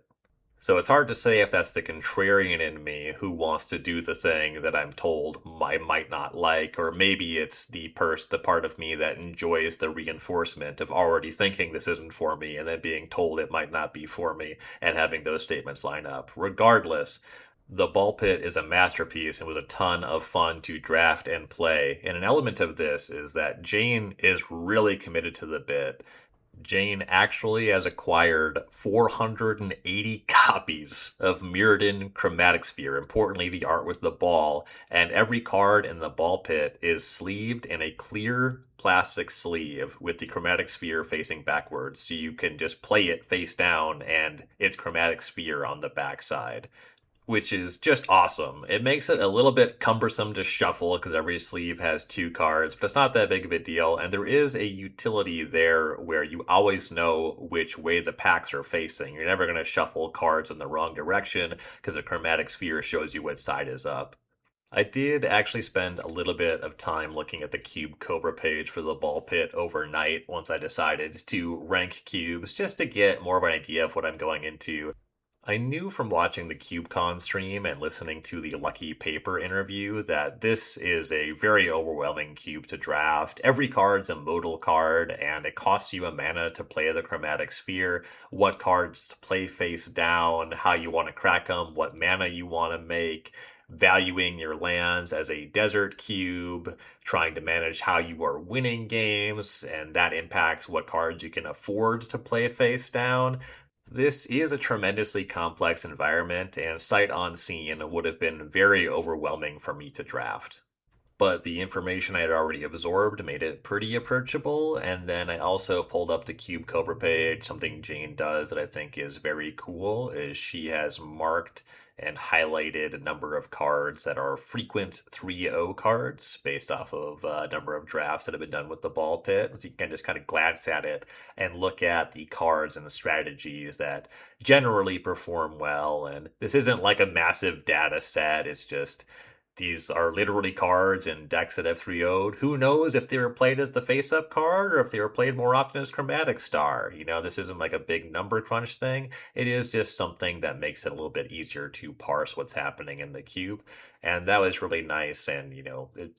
So it's hard to say if that's the contrarian in me who wants to do the thing that I'm told I might not like, or maybe it's the part of me that enjoys the reinforcement of already thinking this isn't for me and then being told it might not be for me and having those statements line up. Regardless, the Ball Pit is a masterpiece and was a ton of fun to draft and play. And an element of this is that Jane is really committed to the bit. Jane actually has acquired 480 copies of Mirrodin Chromatic Sphere. Importantly, the art with the ball, and every card in the Ball Pit is sleeved in a clear plastic sleeve with the Chromatic Sphere facing backwards, so you can just play it face down and it's Chromatic Sphere on the backside, which is just awesome. It makes it a little bit cumbersome to shuffle because every sleeve has 2 cards, but it's not that big of a deal. And there is a utility there where you always know which way the packs are facing. You're never going to shuffle cards in the wrong direction because the Chromatic Sphere shows you which side is up. I did actually spend a little bit of time looking at the Cube Cobra page for the Ball Pit overnight once I decided to rank cubes just to get more of an idea of what I'm going into. I knew from watching the CubeCon stream and listening to the Lucky Paper interview that this is a very overwhelming cube to draft. Every card's a modal card, and it costs you a mana to play the Chromatic Sphere, what cards to play face down, how you want to crack them, what mana you want to make, valuing your lands as a desert cube, trying to manage how you are winning games, and that impacts what cards you can afford to play face down. This is a tremendously complex environment, and sight unseen would have been very overwhelming for me to draft. But the information I had already absorbed made it pretty approachable, and then I also pulled up the Cube Cobra page. Something Jane does that I think is very cool is she has marked and highlighted a number of cards that are frequent 3-0 cards based off of a number of drafts that have been done with the Ball Pit. So you can just kind of glance at it and look at the cards and the strategies that generally perform well. And this isn't like a massive data set. It's just these are literally cards in decks that have 3-0'd. Who knows if they were played as the face-up card or if they were played more often as Chromatic Star. This isn't like a big number crunch thing. It is just something that makes it a little bit easier to parse what's happening in the cube. And that was really nice. And,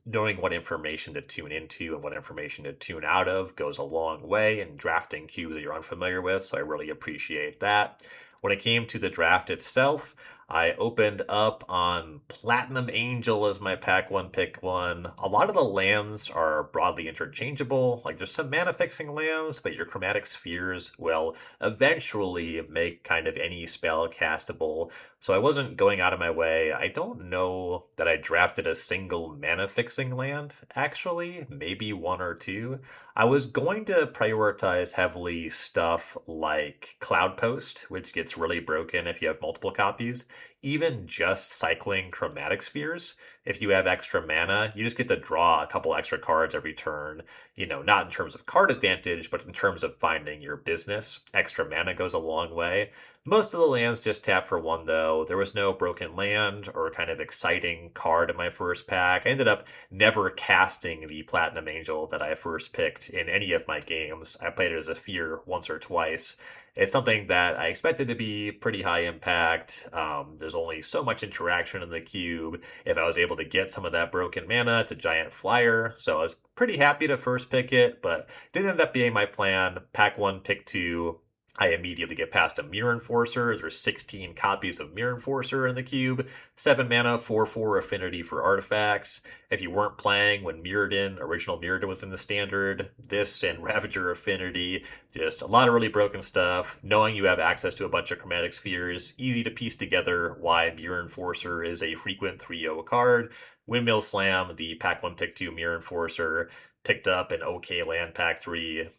knowing what information to tune into and what information to tune out of goes a long way in drafting cubes that you're unfamiliar with. So I really appreciate that. When it came to the draft itself, I opened up on Platinum Angel as my pack one pick one. A lot of the lands are broadly interchangeable. Like there's some mana fixing lands, but your chromatic spheres will eventually make kind of any spell castable. So I wasn't going out of my way. I don't know that I drafted a single mana fixing land, actually, maybe one or two. I was going to prioritize heavily stuff like Cloud Post, which gets really broken if you have multiple copies. Even just cycling chromatic spheres, if you have extra mana, you just get to draw a couple extra cards every turn. Not in terms of card advantage, but in terms of finding your business. Extra mana goes a long way. Most of the lands just tap for one, though. There was no broken land or kind of exciting card in my first pack. I ended up never casting the Platinum Angel that I first picked in any of my games. I played it as a fear once or twice. It's something that I expected to be pretty high impact. There's only so much interaction in the cube. If I was able to get some of that broken mana, it's a giant flyer. So I was pretty happy to first pick it, but didn't end up being my plan. Pack one, pick two. I immediately get past a Mirror Enforcer. There's 16 copies of Mirror Enforcer in the cube. 7 mana, 4/4 affinity for artifacts. If you weren't playing when original Mirrodin was in the standard, this and Ravager Affinity, just a lot of really broken stuff. Knowing you have access to a bunch of chromatic spheres, easy to piece together why Mirror Enforcer is a frequent 3/0 card. Windmill Slam, the pack 1, pick 2 Mirror Enforcer, picked up an OK land pack 3.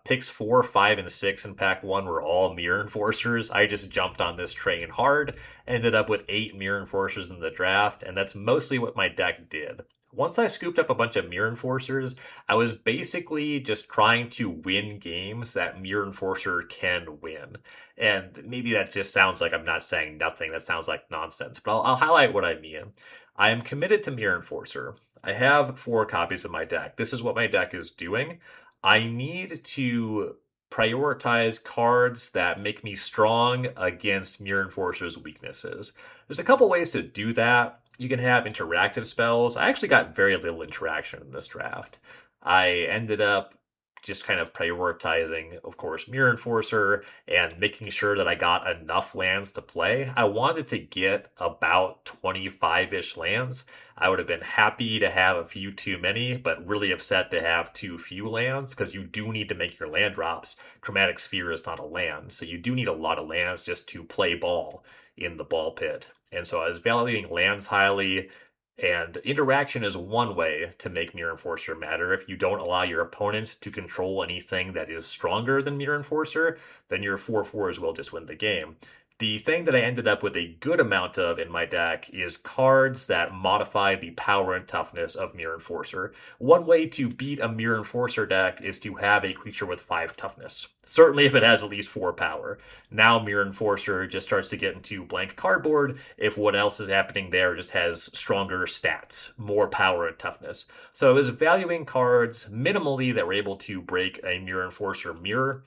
Picks 4, 5, and 6 in pack 1 were all Mirror Enforcers. I just jumped on this train hard, ended up with 8 Mirror Enforcers in the draft, and that's mostly what my deck did. Once I scooped up a bunch of Mirror Enforcers, I was basically just trying to win games that Mirror Enforcer can win. And maybe that just sounds like I'm not saying nothing. That sounds like nonsense, but I'll highlight what I mean. I am committed to Mirror Enforcer. I have 4 copies of my deck. This is what my deck is doing. I need to prioritize cards that make me strong against Mirror Enforcer's weaknesses. There's a couple ways to do that. You can have interactive spells. I actually got very little interaction in this draft. I ended up just kind of prioritizing, of course, Mirror Enforcer and making sure that I got enough lands to play. I wanted to get about 25-ish lands. I would have been happy to have a few too many, but really upset to have too few lands because you do need to make your land drops. Chromatic Sphere is not a land, so you do need a lot of lands just to play ball in the ball pit. And so I was valuing lands highly. And interaction is one way to make Mirror Enforcer matter. If you don't allow your opponent to control anything that is stronger than Mirror Enforcer, then your 4/4s will just win the game. The thing that I ended up with a good amount of in my deck is cards that modify the power and toughness of Mirror Enforcer. One way to beat a Mirror Enforcer deck is to have a creature with 5 toughness. Certainly if it has at least 4 power. Now Mirror Enforcer just starts to get into blank cardboard if what else is happening there just has stronger stats, more power and toughness. So I was valuing cards minimally that were able to break a Mirror Enforcer mirror.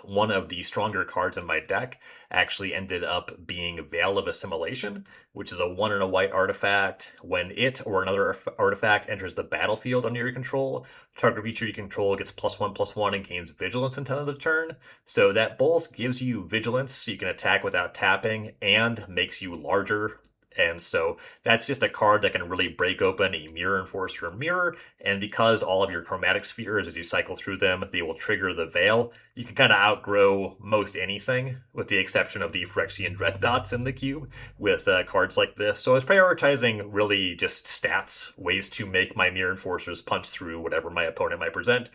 One of the stronger cards in my deck actually ended up being Veil of Assimilation, which is a 1 and a white artifact. When it or another artifact enters the battlefield under your control, target creature you control gets +1/+1 and gains vigilance until the turn. So that both gives you vigilance so you can attack without tapping and makes you larger. And so that's just a card that can really break open a Mirror Enforcer mirror. And because all of your chromatic spheres, as you cycle through them, they will trigger the Veil. You can kind of outgrow most anything, with the exception of the Phyrexian Dreadnoughts in the cube, with cards like this. So I was prioritizing really just stats, ways to make my Mirror Enforcers punch through whatever my opponent might present.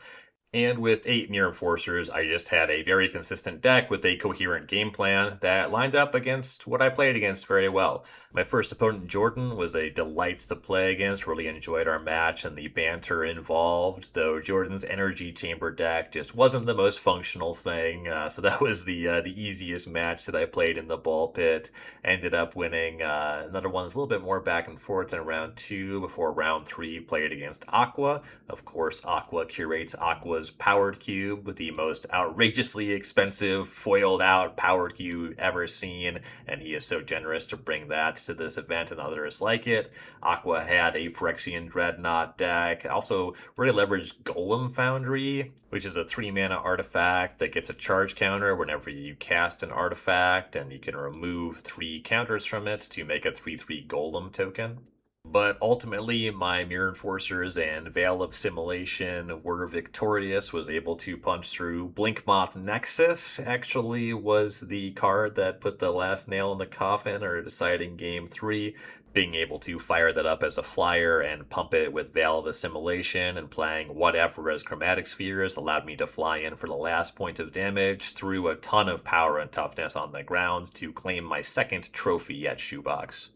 And with 8 Mirror Enforcers, I just had a very consistent deck with a coherent game plan that lined up against what I played against very well. My first opponent, Jordan, was a delight to play against. Really enjoyed our match and the banter involved, though Jordan's Energy Chamber deck just wasn't the most functional thing. So that was the easiest match that I played in the ball pit. Ended up winning another one that's a little bit more back and forth in round 2 before round 3 played against Aqua. Of course, Aqua curates Aqua's was Powered Cube, with the most outrageously expensive foiled out Powered Cube ever seen, and he is so generous to bring that to this event and others like it. Aqua had a Phyrexian Dreadnought deck, also really leveraged Golem Foundry, which is a 3-mana artifact that gets a charge counter whenever you cast an artifact, and you can remove 3 counters from it to make a 3/3 Golem token. But ultimately, my Mirror Enforcers and Veil of Simulation were victorious, was able to punch through. Blinkmoth Nexus actually was the card that put the last nail in the coffin, or deciding game 3. Being able to fire that up as a flyer and pump it with Veil of Assimilation and playing whatever as Chromatic Spheres allowed me to fly in for the last point of damage, threw a ton of power and toughness on the ground to claim my second trophy at Shoebox.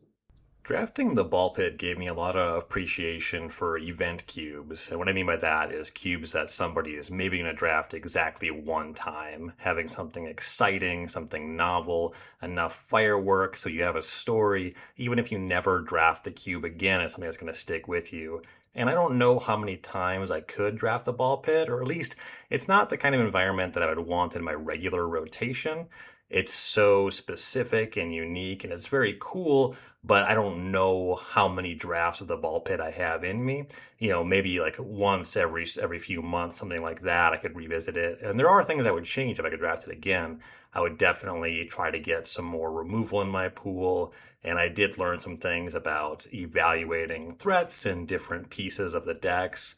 Drafting the ball pit gave me a lot of appreciation for event cubes. And what I mean by that is cubes that somebody is maybe going to draft exactly one time, having something exciting, something novel, enough fireworks so you have a story. Even if you never draft the cube again, it's something that's going to stick with you. And I don't know how many times I could draft the ball pit, or at least it's not the kind of environment that I would want in my regular rotation. It's so specific and unique, and it's very cool, but I don't know how many drafts of the ball pit I have in me. Maybe like once every few months, something like that, I could revisit it. And there are things I would change if I could draft it again. I would definitely try to get some more removal in my pool, and I did learn some things about evaluating threats in different pieces of the decks.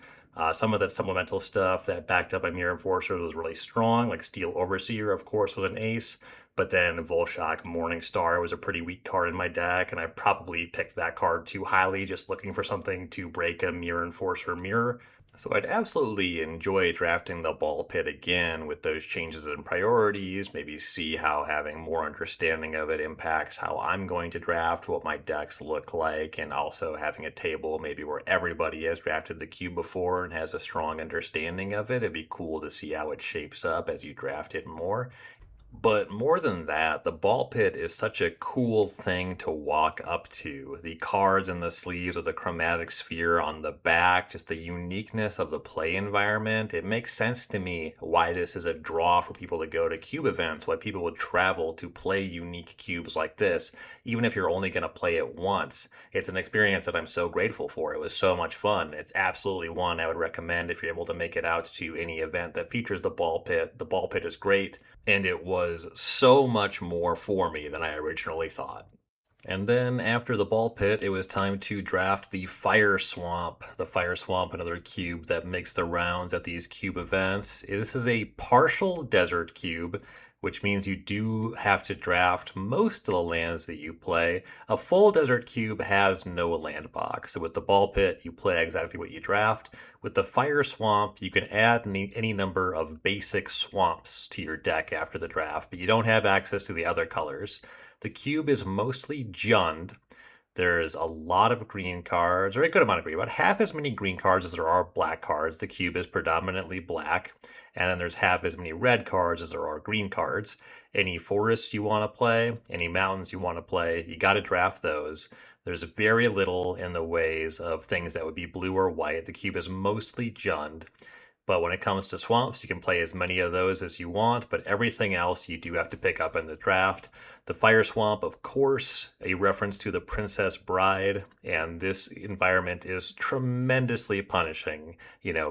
Some of that supplemental stuff that backed up by Mirror Enforcer was really strong, like Steel Overseer, of course, was an ace. But then Volshak Morningstar was a pretty weak card in my deck, and I probably picked that card too highly, just looking for something to break a Mirror Enforcer mirror. So I'd absolutely enjoy drafting the ball pit again with those changes in priorities, maybe see how having more understanding of it impacts how I'm going to draft, what my decks look like, and also having a table maybe where everybody has drafted the cube before and has a strong understanding of it. It'd be cool to see how it shapes up as you draft it more. But more than that, the ball pit is such a cool thing to walk up to. The cards in the sleeves with the chromatic sphere on the back, just the uniqueness of the play environment. It makes sense to me why this is a draw for people to go to cube events, why people would travel to play unique cubes like this, even if you're only going to play it once. It's an experience that I'm so grateful for. It was so much fun. It's absolutely one I would recommend if you're able to make it out to any event that features the ball pit. The ball pit is great, and it was so much more for me than I originally thought. And then after the ball pit, it was time to draft the Fire Swamp. The Fire Swamp, another cube that makes the rounds at these cube events. This is a partial desert cube, which means you do have to draft most of the lands that you play. A full desert cube has no land box. So with the ball pit, you play exactly what you draft. With the Fire Swamp, you can add any number of basic swamps to your deck after the draft, but you don't have access to the other colors. The cube is mostly Jund. There's a lot of green cards, or a good amount of green, about half as many green cards as there are black cards. The cube is predominantly black. And then there's half as many red cards as there are green cards. Any forests you want to play, any mountains you want to play, you got to draft those. There's very little in the ways of things that would be blue or white. The cube is mostly Jund. But when it comes to swamps, you can play as many of those as you want, but everything else you do have to pick up in the draft. The Fire Swamp, of course, a reference to the Princess Bride, and this environment is tremendously punishing,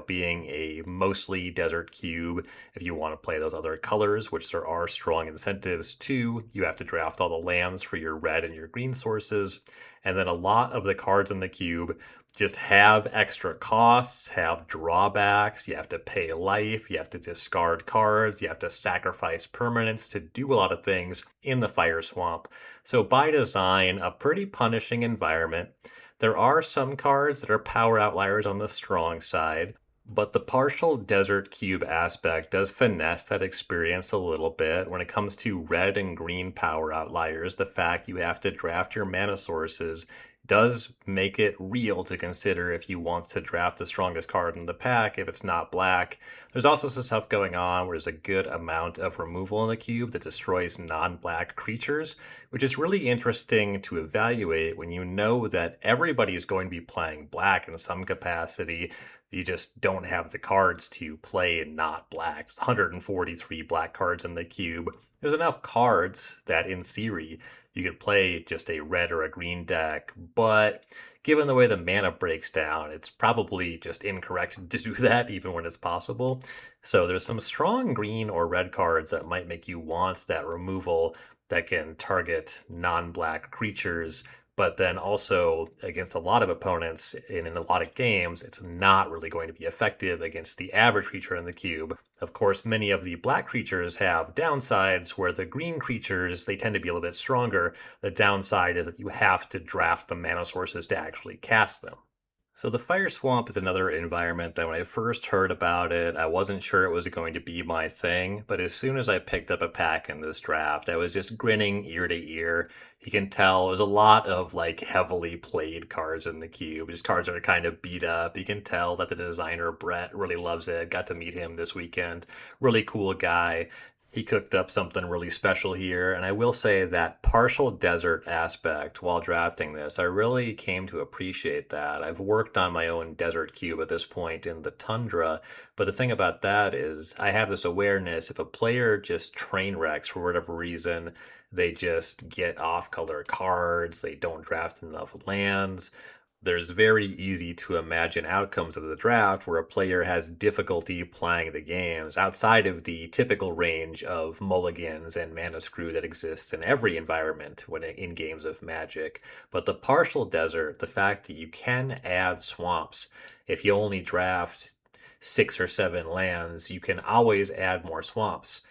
being a mostly desert cube. If you want to play those other colors, which there are strong incentives to, you have to draft all the lands for your red and your green sources. And then a lot of the cards in the cube just have extra costs, have drawbacks. You have to pay life, you have to discard cards, you have to sacrifice permanents to do a lot of things in the Fire Swamp. So by design, a pretty punishing environment. There are some cards that are power outliers on the strong side, but the partial desert cube aspect does finesse that experience a little bit. When it comes to red and green power outliers, the fact you have to draft your mana sources does make it real to consider if you want to draft the strongest card in the pack if it's not black. There's also some stuff going on where there's a good amount of removal in the cube that destroys non-black creatures, which is really interesting to evaluate when you know that everybody is going to be playing black in some capacity. You just don't have the cards to play not black. There's 143 black cards in the cube. There's enough cards that, in theory, you could play just a red or a green deck, but given the way the mana breaks down, it's probably just incorrect to do that, even when it's possible. So there's some strong green or red cards that might make you want that removal that can target non-black creatures, but then also against a lot of opponents and in a lot of games, it's not really going to be effective against the average creature in the cube. Of course, many of the black creatures have downsides where the green creatures, they tend to be a little bit stronger. The downside is that you have to draft the mana sources to actually cast them. So the Fire Swamp is another environment that when I first heard about it, I wasn't sure it was going to be my thing, but as soon as I picked up a pack in this draft, I was just grinning ear to ear. You can tell there's a lot of like heavily played cards in the cube, just cards that are kind of beat up. You can tell that the designer Brett really loves it. Got to meet him this weekend. Really cool guy. He cooked up something really special here, and I will say that partial desert aspect while drafting this, I really came to appreciate that. I've worked on my own desert cube at this point in the tundra, but the thing about that is I have this awareness if a player just train wrecks for whatever reason, they just get off color cards, they don't draft enough lands, there's very easy to imagine outcomes of the draft where a player has difficulty playing the games outside of the typical range of mulligans and mana screw that exists in every environment when in games of Magic. But the partial desert, the fact that you can add swamps, if you only draft 6 or 7 lands, you can always add more swamps.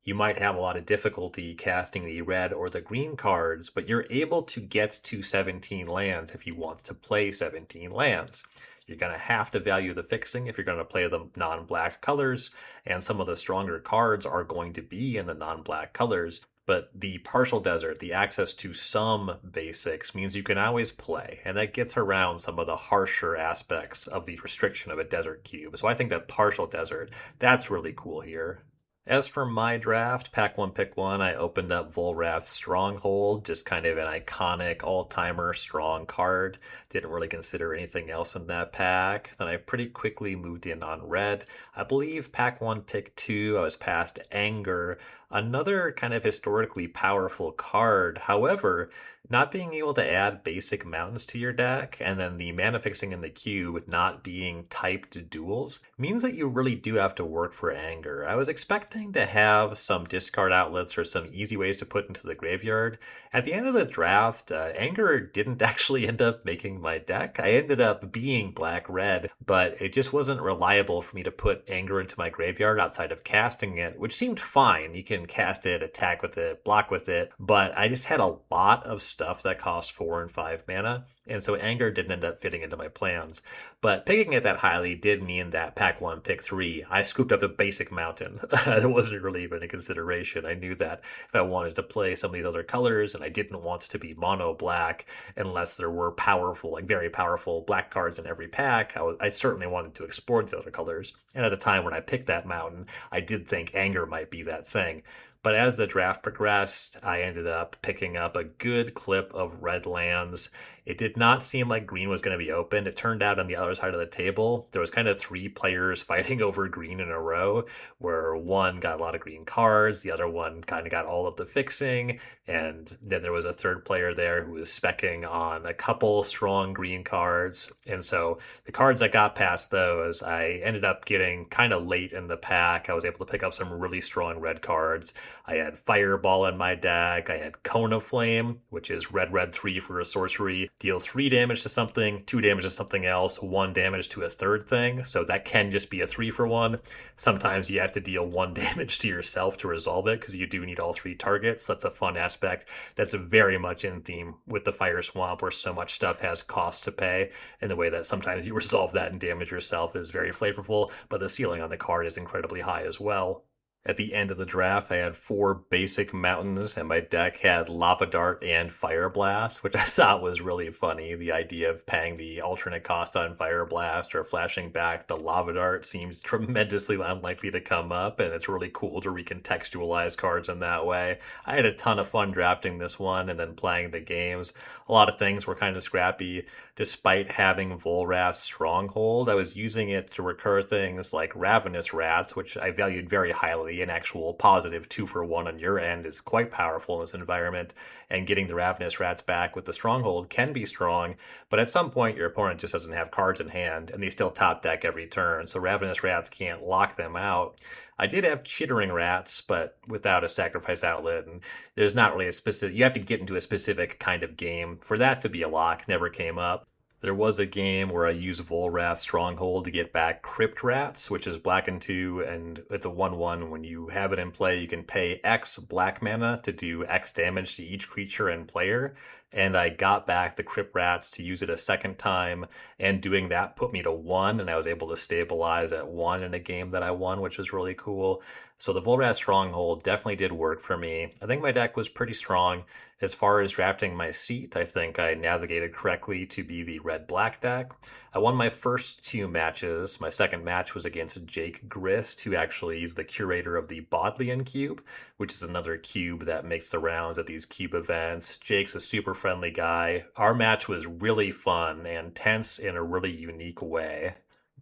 You might have a lot of difficulty casting the red or the green cards, but you're able to get to 17 lands if you want to play 17 lands. You're going to have to value the fixing if you're going to play the non-black colors, and some of the stronger cards are going to be in the non-black colors. But the partial desert, the access to some basics, means you can always play, and that gets around some of the harsher aspects of the restriction of a desert cube. So I think that partial desert, that's really cool here. As for my draft, pack one, pick one, I opened up Volrath's Stronghold, just kind of an iconic all-timer strong card. Didn't really consider anything else in that pack. Then I pretty quickly moved in on red. I believe pack one, pick two, I was past Anger, another kind of historically powerful card. However, not being able to add basic mountains to your deck, and then the mana fixing in the cube not being typed duels, means that you really do have to work for Anger. I was expecting to have some discard outlets or some easy ways to put into the graveyard. At the end of the draft, Anger didn't actually end up making my deck. I ended up being black-red, but it just wasn't reliable for me to put Anger into my graveyard outside of casting it, which seemed fine. You can cast it, attack with it, block with it, but I just had a lot of stuff that cost 4 and 5 mana, and so Anger didn't end up fitting into my plans. But picking it that highly did mean that pack one, pick three, I scooped up a basic mountain. That wasn't really even a consideration. I knew that if I wanted to play some of these other colors and I didn't want to be mono black unless there were powerful, like very powerful black cards in every pack, I certainly wanted to explore the other colors. And at the time when I picked that mountain, I did think Anger might be that thing. But as the draft progressed, I ended up picking up a good clip of red lands. It did not seem like green was going to be open. It turned out on the other side of the table, there was kind of 3 players fighting over green in a row, where one got a lot of green cards, the other one kind of got all of the fixing, and then there was a third player there who was specking on a couple strong green cards. And so the cards that got past those, I ended up getting kind of late in the pack. I was able to pick up some really strong red cards. I had Fireball in my deck. I had Cone of Flame, which is red, red 3 for a sorcery. Deal 3 damage to something, 2 damage to something else, 1 damage to a third thing. So that can just be a 3 for 1. Sometimes you have to deal 1 damage to yourself to resolve it because you do need all 3 targets. That's a fun aspect. That's very much in theme with the Fire Swamp where so much stuff has costs to pay. And the way that sometimes you resolve that and damage yourself is very flavorful, but the ceiling on the card is incredibly high as well. At the end of the draft, I had four basic mountains, and my deck had Lava Dart and Fire Blast, which I thought was really funny. The idea of paying the alternate cost on Fire Blast or flashing back the Lava Dart seems tremendously unlikely to come up, and it's really cool to recontextualize cards in that way. I had a ton of fun drafting this one and then playing the games. A lot of things were kind of scrappy. Despite having Volrath's Stronghold, I was using it to recur things like Ravenous Rats, which I valued very highly. An actual positive 2-for-1 on your end is quite powerful in this environment, and getting the Ravenous Rats back with the Stronghold can be strong, but at some point your opponent just doesn't have cards in hand, and they still top deck every turn, so Ravenous Rats can't lock them out. I did have Chittering Rats, but without a sacrifice outlet, and there's not really a specific, you have to get into a specific kind of game for that to be a lock, never came up. There was a game where I used Volrath Stronghold to get back Crypt Rats, which is black and 2, and it's a 1/1. When you have it in play, you can pay X black mana to do X damage to each creature and player. And I got back the Crypt Rats to use it a second time, and doing that put me to 1, and I was able to stabilize at 1 in a game that I won, which was really cool. So the Volrath Stronghold definitely did work for me. I think my deck was pretty strong. As far as drafting my seat, I think I navigated correctly to be the red-black deck. I won my first two matches. My second match was against Jake Grist, who actually is the curator of the Bodleian Cube, which is another cube that makes the rounds at these cube events. Jake's a super friendly guy. Our match was really fun and tense in a really unique way.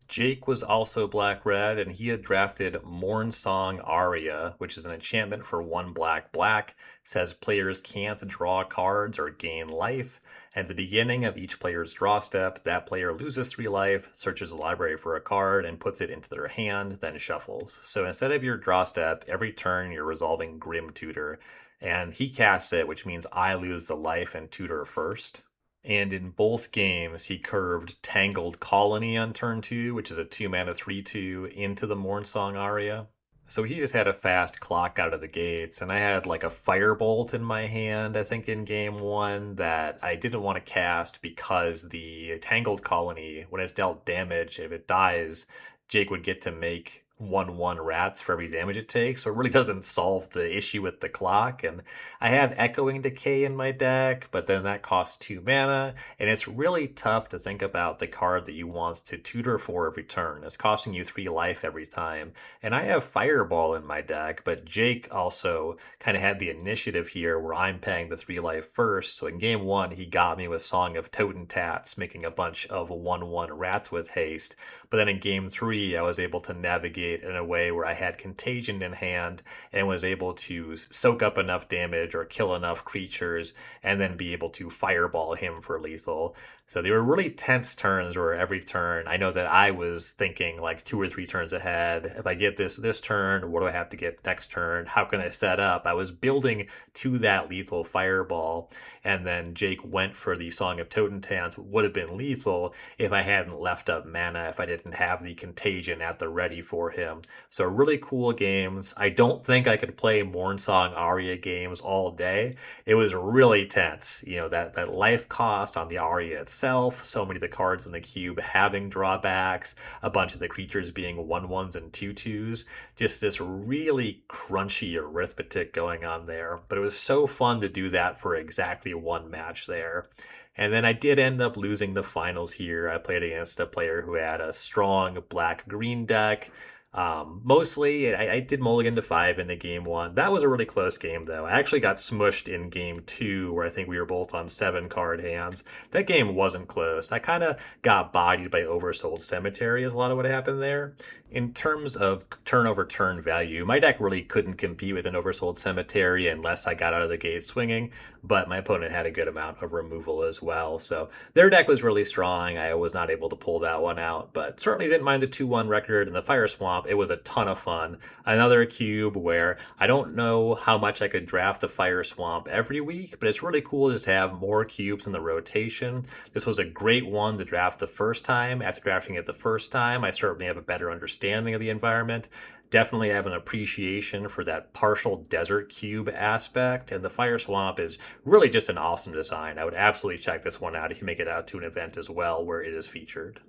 Jake was also black red, and he had drafted Morn Song Aria, which is an enchantment for 1 black black. Says players can't draw cards or gain life. And at the beginning of each player's draw step, that player loses 3 life, searches the library for a card, and puts it into their hand, then shuffles. So instead of your draw step, every turn you're resolving Grim Tutor. And he casts it, which means I lose the life and tutor first. And in both games, he curved Tangled Colony on turn 2, which is a 2-mana 3/2, into the Mornsong Aria. So he just had a fast clock out of the gates, and I had like a Firebolt in my hand, I think, in game 1 that I didn't want to cast because the Tangled Colony, when it's dealt damage, if it dies, Jake would get to make 1/1 rats for every damage it takes, so it really doesn't solve the issue with the clock. And I have Echoing Decay in my deck, but then that costs 2 mana, and it's really tough to think about the card that you want to tutor for every turn. It's costing you 3 life every time. And I have Fireball in my deck, but Jake also kind of had the initiative here where I'm paying the 3 life first. So in game 1, he got me with Song of Totentats, making a bunch of 1/1 rats with haste. But then in game 3, I was able to navigate in a way where I had Contagion in hand and was able to soak up enough damage or kill enough creatures and then be able to fireball him for lethal. So they were really tense turns where every turn, I know that I was thinking like 2 or 3 turns ahead. If I get this turn, what do I have to get next turn? How can I set up? I was building to that lethal fireball. And then Jake went for the Song of Totentats, would have been lethal if I hadn't left up mana, if I didn't have the Contagion at the ready for him. So really cool games. I don't think I could play Mornsong Aria games all day. It was really tense. You know, that life cost on the Aria itself, so many of the cards in the cube having drawbacks, a bunch of the creatures being 1/1s and 2/2s, just this really crunchy arithmetic going on there. But it was so fun to do that for exactly 1 match there. And then I did end up losing the finals here. I played against a player who had a strong black-green deck. Mostly, I did mulligan to 5 in the game 1. That was a really close game, though. I actually got smushed in game 2, where I think we were both on 7 card hands. That game wasn't close. I kind of got bodied by Oversold Cemetery, is a lot of what happened there. In terms of turn-over-turn value, my deck really couldn't compete with an Oversold Cemetery unless I got out of the gate swinging, but my opponent had a good amount of removal as well. So their deck was really strong. I was not able to pull that one out, but certainly didn't mind the 2-1 record and the Fire Swamp. It was a ton of fun. Another cube where I don't know how much I could draft the Fire Swamp every week, but it's really cool just to have more cubes in the rotation. This was a great one to draft the first time. After drafting it the first time, I certainly have a better understanding of the environment. Definitely have an appreciation for that partial desert cube aspect, and the Fire Swamp is really just an awesome design. I would absolutely check this one out if you make it out to an event as well where it is featured.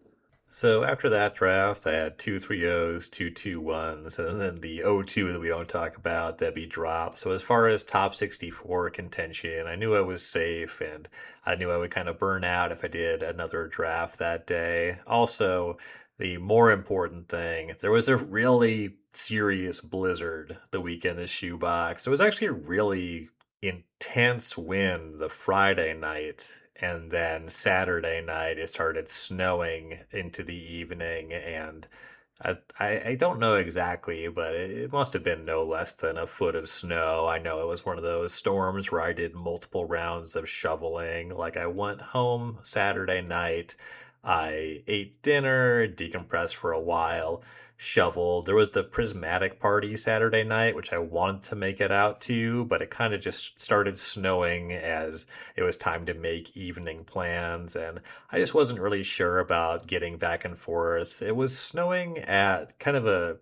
So after that draft, I had two 3-0s, two 2-1s, and then the 0-2 that we don't talk about that be dropped. So as far as top 64 contention, I knew I was safe, and I knew I would kind of burn out if I did another draft that day. Also, the more important thing, there was a really serious blizzard the weekend of Shoebox. There was actually a really intense wind the Friday night, and then Saturday night it started snowing into the evening, and I don't know exactly, but it must have been no less than a foot of snow. I know it was one of those storms where I did multiple rounds of shoveling. Like, I went home Saturday night, I ate dinner, decompressed for a while, shoveled. There was the prismatic party Saturday night, which I wanted to make it out to, but it kind of just started snowing as it was time to make evening plans, and I just wasn't really sure about getting back and forth. It was snowing at kind of a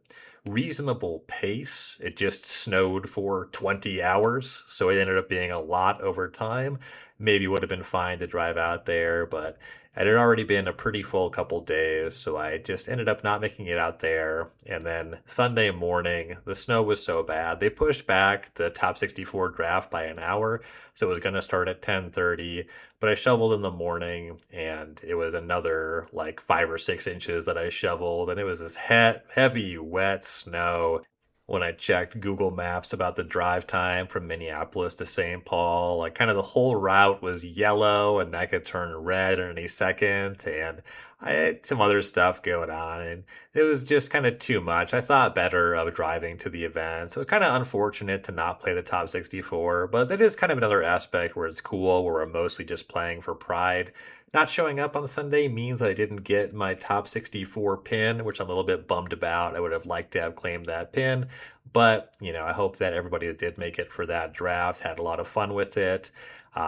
reasonable pace. It just snowed for 20 hours, so it ended up being a lot over time. Maybe would have been fine to drive out there, but it had already been a pretty full couple days, so I just ended up not making it out there. And then Sunday morning, the snow was so bad, they pushed back the top 64 draft by an hour, so it was going to start at 10:30. But I shoveled in the morning, and it was another like 5 or 6 inches that I shoveled, and it was this heavy, wet snow. When I checked Google Maps about the drive time from Minneapolis to St. Paul, like kind of the whole route was yellow and that could turn red at any second. And I had some other stuff going on, and it was just kind of too much. I thought better of driving to the event. So it's kind of unfortunate to not play the top 64, but that is kind of another aspect where it's cool, where we're mostly just playing for pride. Not showing up on Sunday means that I didn't get my top 64 pin, which I'm a little bit bummed about. I would have liked to have claimed that pin. But, I hope that everybody that did make it for that draft had a lot of fun with it.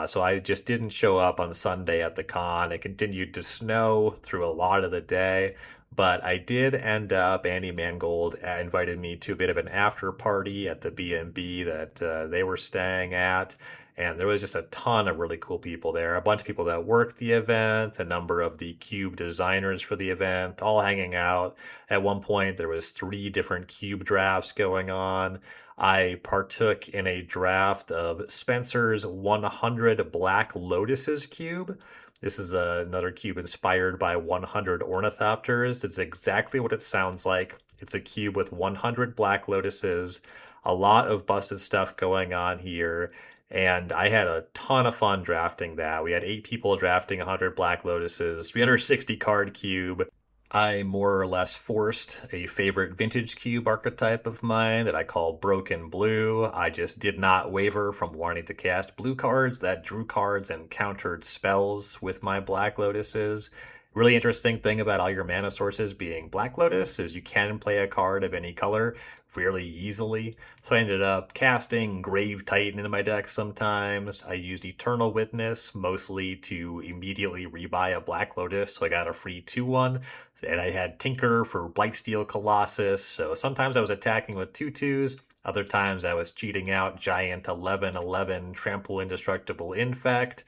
So I just didn't show up on Sunday at the con. It continued to snow through a lot of the day. But I did end up, Andy Mangold invited me to a bit of an after party at the B&B that they were staying at. And there was just a ton of really cool people there. A bunch of people that worked the event, a number of the cube designers for the event, all hanging out. At one point, there was 3 different cube drafts going on. I partook in a draft of Spencer's 100 Black Lotuses cube. This is another cube inspired by 100 ornithopters. It's exactly what it sounds like. It's a cube with 100 black lotuses, a lot of busted stuff going on here. And I had a ton of fun drafting that. We had 8 people drafting 100 Black Lotuses, 360 card cube. I more or less forced a favorite vintage cube archetype of mine that I call Broken Blue. I just did not waver from wanting to cast blue cards that drew cards and countered spells with my Black Lotuses. Really interesting thing about all your mana sources being Black Lotus is you can play a card of any color fairly easily. So I ended up casting Grave Titan into my deck sometimes. I used Eternal Witness mostly to immediately rebuy a Black Lotus, so I got a free 2-1. And I had Tinker for Blightsteel Colossus, so sometimes I was attacking with 2/2s. Other times I was cheating out Giant 11/11 Trample Indestructible Infect.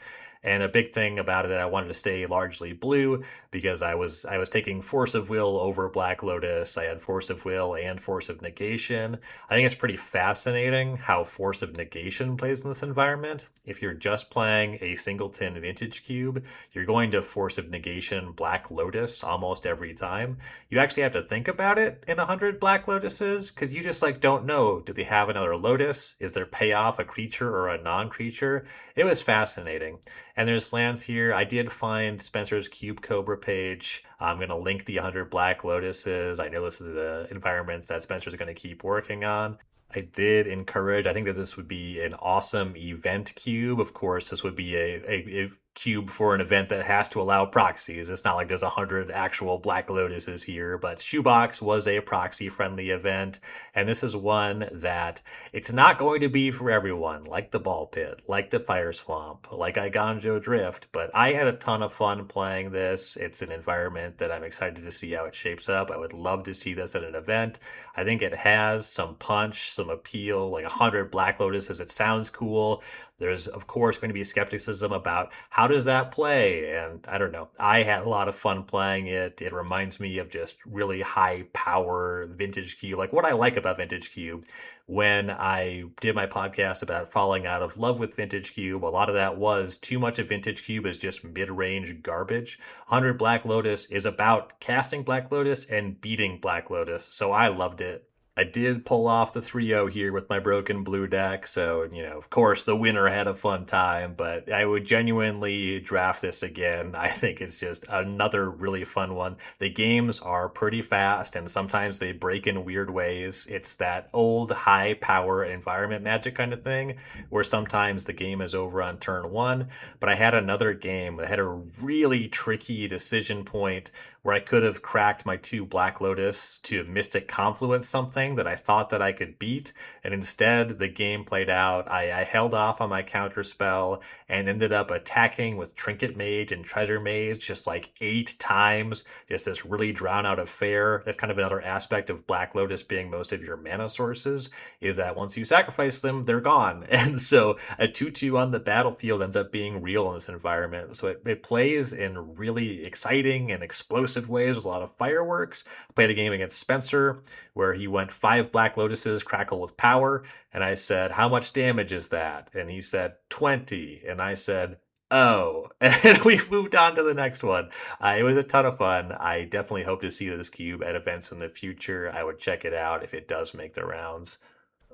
And a big thing about it that I wanted to stay largely blue because I was taking Force of Will over Black Lotus. I had Force of Will and Force of Negation. I think it's pretty fascinating how Force of Negation plays in this environment. If you're just playing a singleton vintage cube, you're going to Force of Negation Black Lotus almost every time. You actually have to think about it in 100 Black Lotuses because you just don't know, do they have another Lotus? Is their payoff a creature or a non-creature? It was fascinating. And there's lands here. I did find Spencer's Cube Cobra page. I'm going to link the 100 Black Lotuses. I know this is an environment that Spencer's going to keep working on. I did encourage, I think that this would be an awesome event cube. Of course, this would be a cube for an event that has to allow proxies. It's not like there's 100 actual Black Lotuses here, but Shoebox was a proxy-friendly event, and this is one that it's not going to be for everyone, like the Ball Pit, like the Fire Swamp, like Iganjo Drift, but I had a ton of fun playing this. It's an environment that I'm excited to see how it shapes up. I would love to see this at an event. I think it has some punch, some appeal, like 100 Black Lotuses. It sounds cool. There's, of course, going to be skepticism about how does that play? And I don't know. I had a lot of fun playing it. It reminds me of just really high power vintage cube. Like what I like about vintage cube, when I did my podcast about falling out of love with vintage cube, a lot of that was too much of vintage cube is just mid-range garbage. 100 Black Lotus is about casting Black Lotus and beating Black Lotus. So I loved it. I did pull off the 3-0 here with my broken blue deck, so, of course, the winner had a fun time, but I would genuinely draft this again. I think it's just another really fun one. The games are pretty fast, and sometimes they break in weird ways. It's that old high power environment magic kind of thing, where sometimes the game is over on turn one, but I had another game that had a really tricky decision point where I could have cracked my 2 Black Lotus to Mystic Confluence something that I thought that I could beat, and instead the game played out. I held off on my counter spell and ended up attacking with Trinket Mage and Treasure Mage just like 8 times, just this really drawn out affair. That's kind of another aspect of Black Lotus being most of your mana sources, is that once you sacrifice them, they're gone. And so a 2-2 on the battlefield ends up being real in this environment. So it plays in really exciting and explosive ways. There's a lot of fireworks. I played a game against Spencer where he went 5 Black Lotuses, crackle with power, and I said, how much damage is that? And he said 20, and I said, oh, and we moved on to the next one. It was a ton of fun. I definitely hope to see this cube at events in the future. I would check it out if it does make the rounds.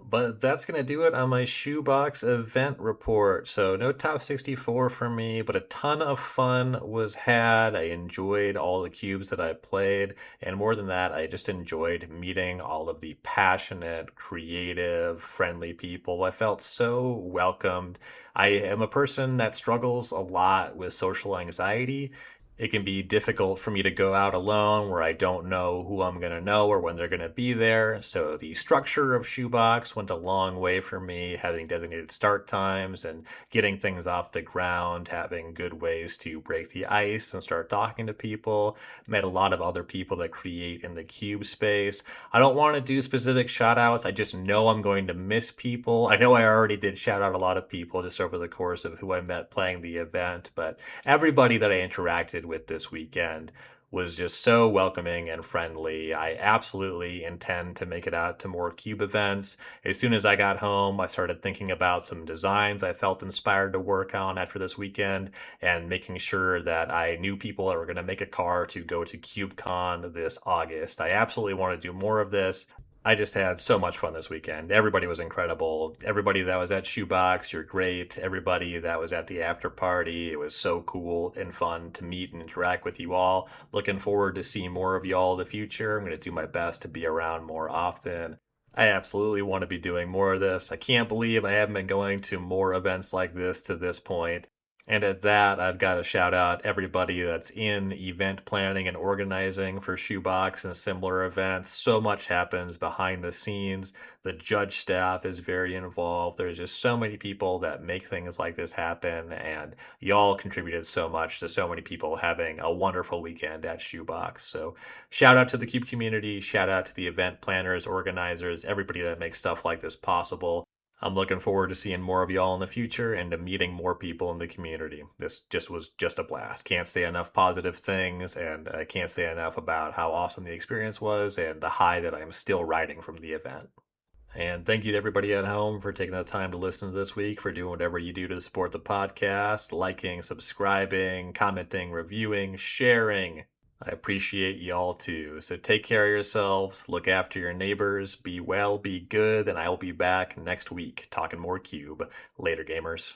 But that's going to do it on my Shoebox event report. So no top 64 for me, but a ton of fun was had. I enjoyed all the cubes that I played. And more than that, I just enjoyed meeting all of the passionate, creative, friendly people. I felt so welcomed. I am a person that struggles a lot with social anxiety. It can be difficult for me to go out alone where I don't know who I'm going to know or when they're going to be there. So the structure of Shoebox went a long way for me, having designated start times and getting things off the ground, having good ways to break the ice and start talking to people. Met a lot of other people that create in the cube space. I don't want to do specific shout outs. I just know I'm going to miss people. I know I already did shout out a lot of people just over the course of who I met playing the event, but everybody that I interacted with this weekend was just so welcoming and friendly. I absolutely intend to make it out to more cube events. As soon as I got home, I started thinking about some designs I felt inspired to work on after this weekend and making sure that I knew people that were going to make a car to go to CubeCon this August. I absolutely want to do more of this. I just had so much fun this weekend. Everybody was incredible. Everybody that was at Shoebox, you're great. Everybody that was at the after party, it was so cool and fun to meet and interact with you all. Looking forward to seeing more of you all in the future. I'm going to do my best to be around more often. I absolutely want to be doing more of this. I can't believe I haven't been going to more events like this to this point. And at that, I've got to shout out everybody that's in event planning and organizing for Shoebox and similar events. So much happens behind the scenes. The judge staff is very involved. There's just so many people that make things like this happen, and y'all contributed so much to so many people having a wonderful weekend at Shoebox. So shout out to the Cube community, shout out to the event planners, organizers, everybody that makes stuff like this possible. I'm looking forward to seeing more of y'all in the future and to meeting more people in the community. This just was just a blast. Can't say enough positive things, and I can't say enough about how awesome the experience was and the high that I'm still riding from the event. And thank you to everybody at home for taking the time to listen to this week, for doing whatever you do to support the podcast, liking, subscribing, commenting, reviewing, sharing. I appreciate y'all too. So take care of yourselves, look after your neighbors, be well, be good, and I will be back next week talking more Cube. Later, gamers.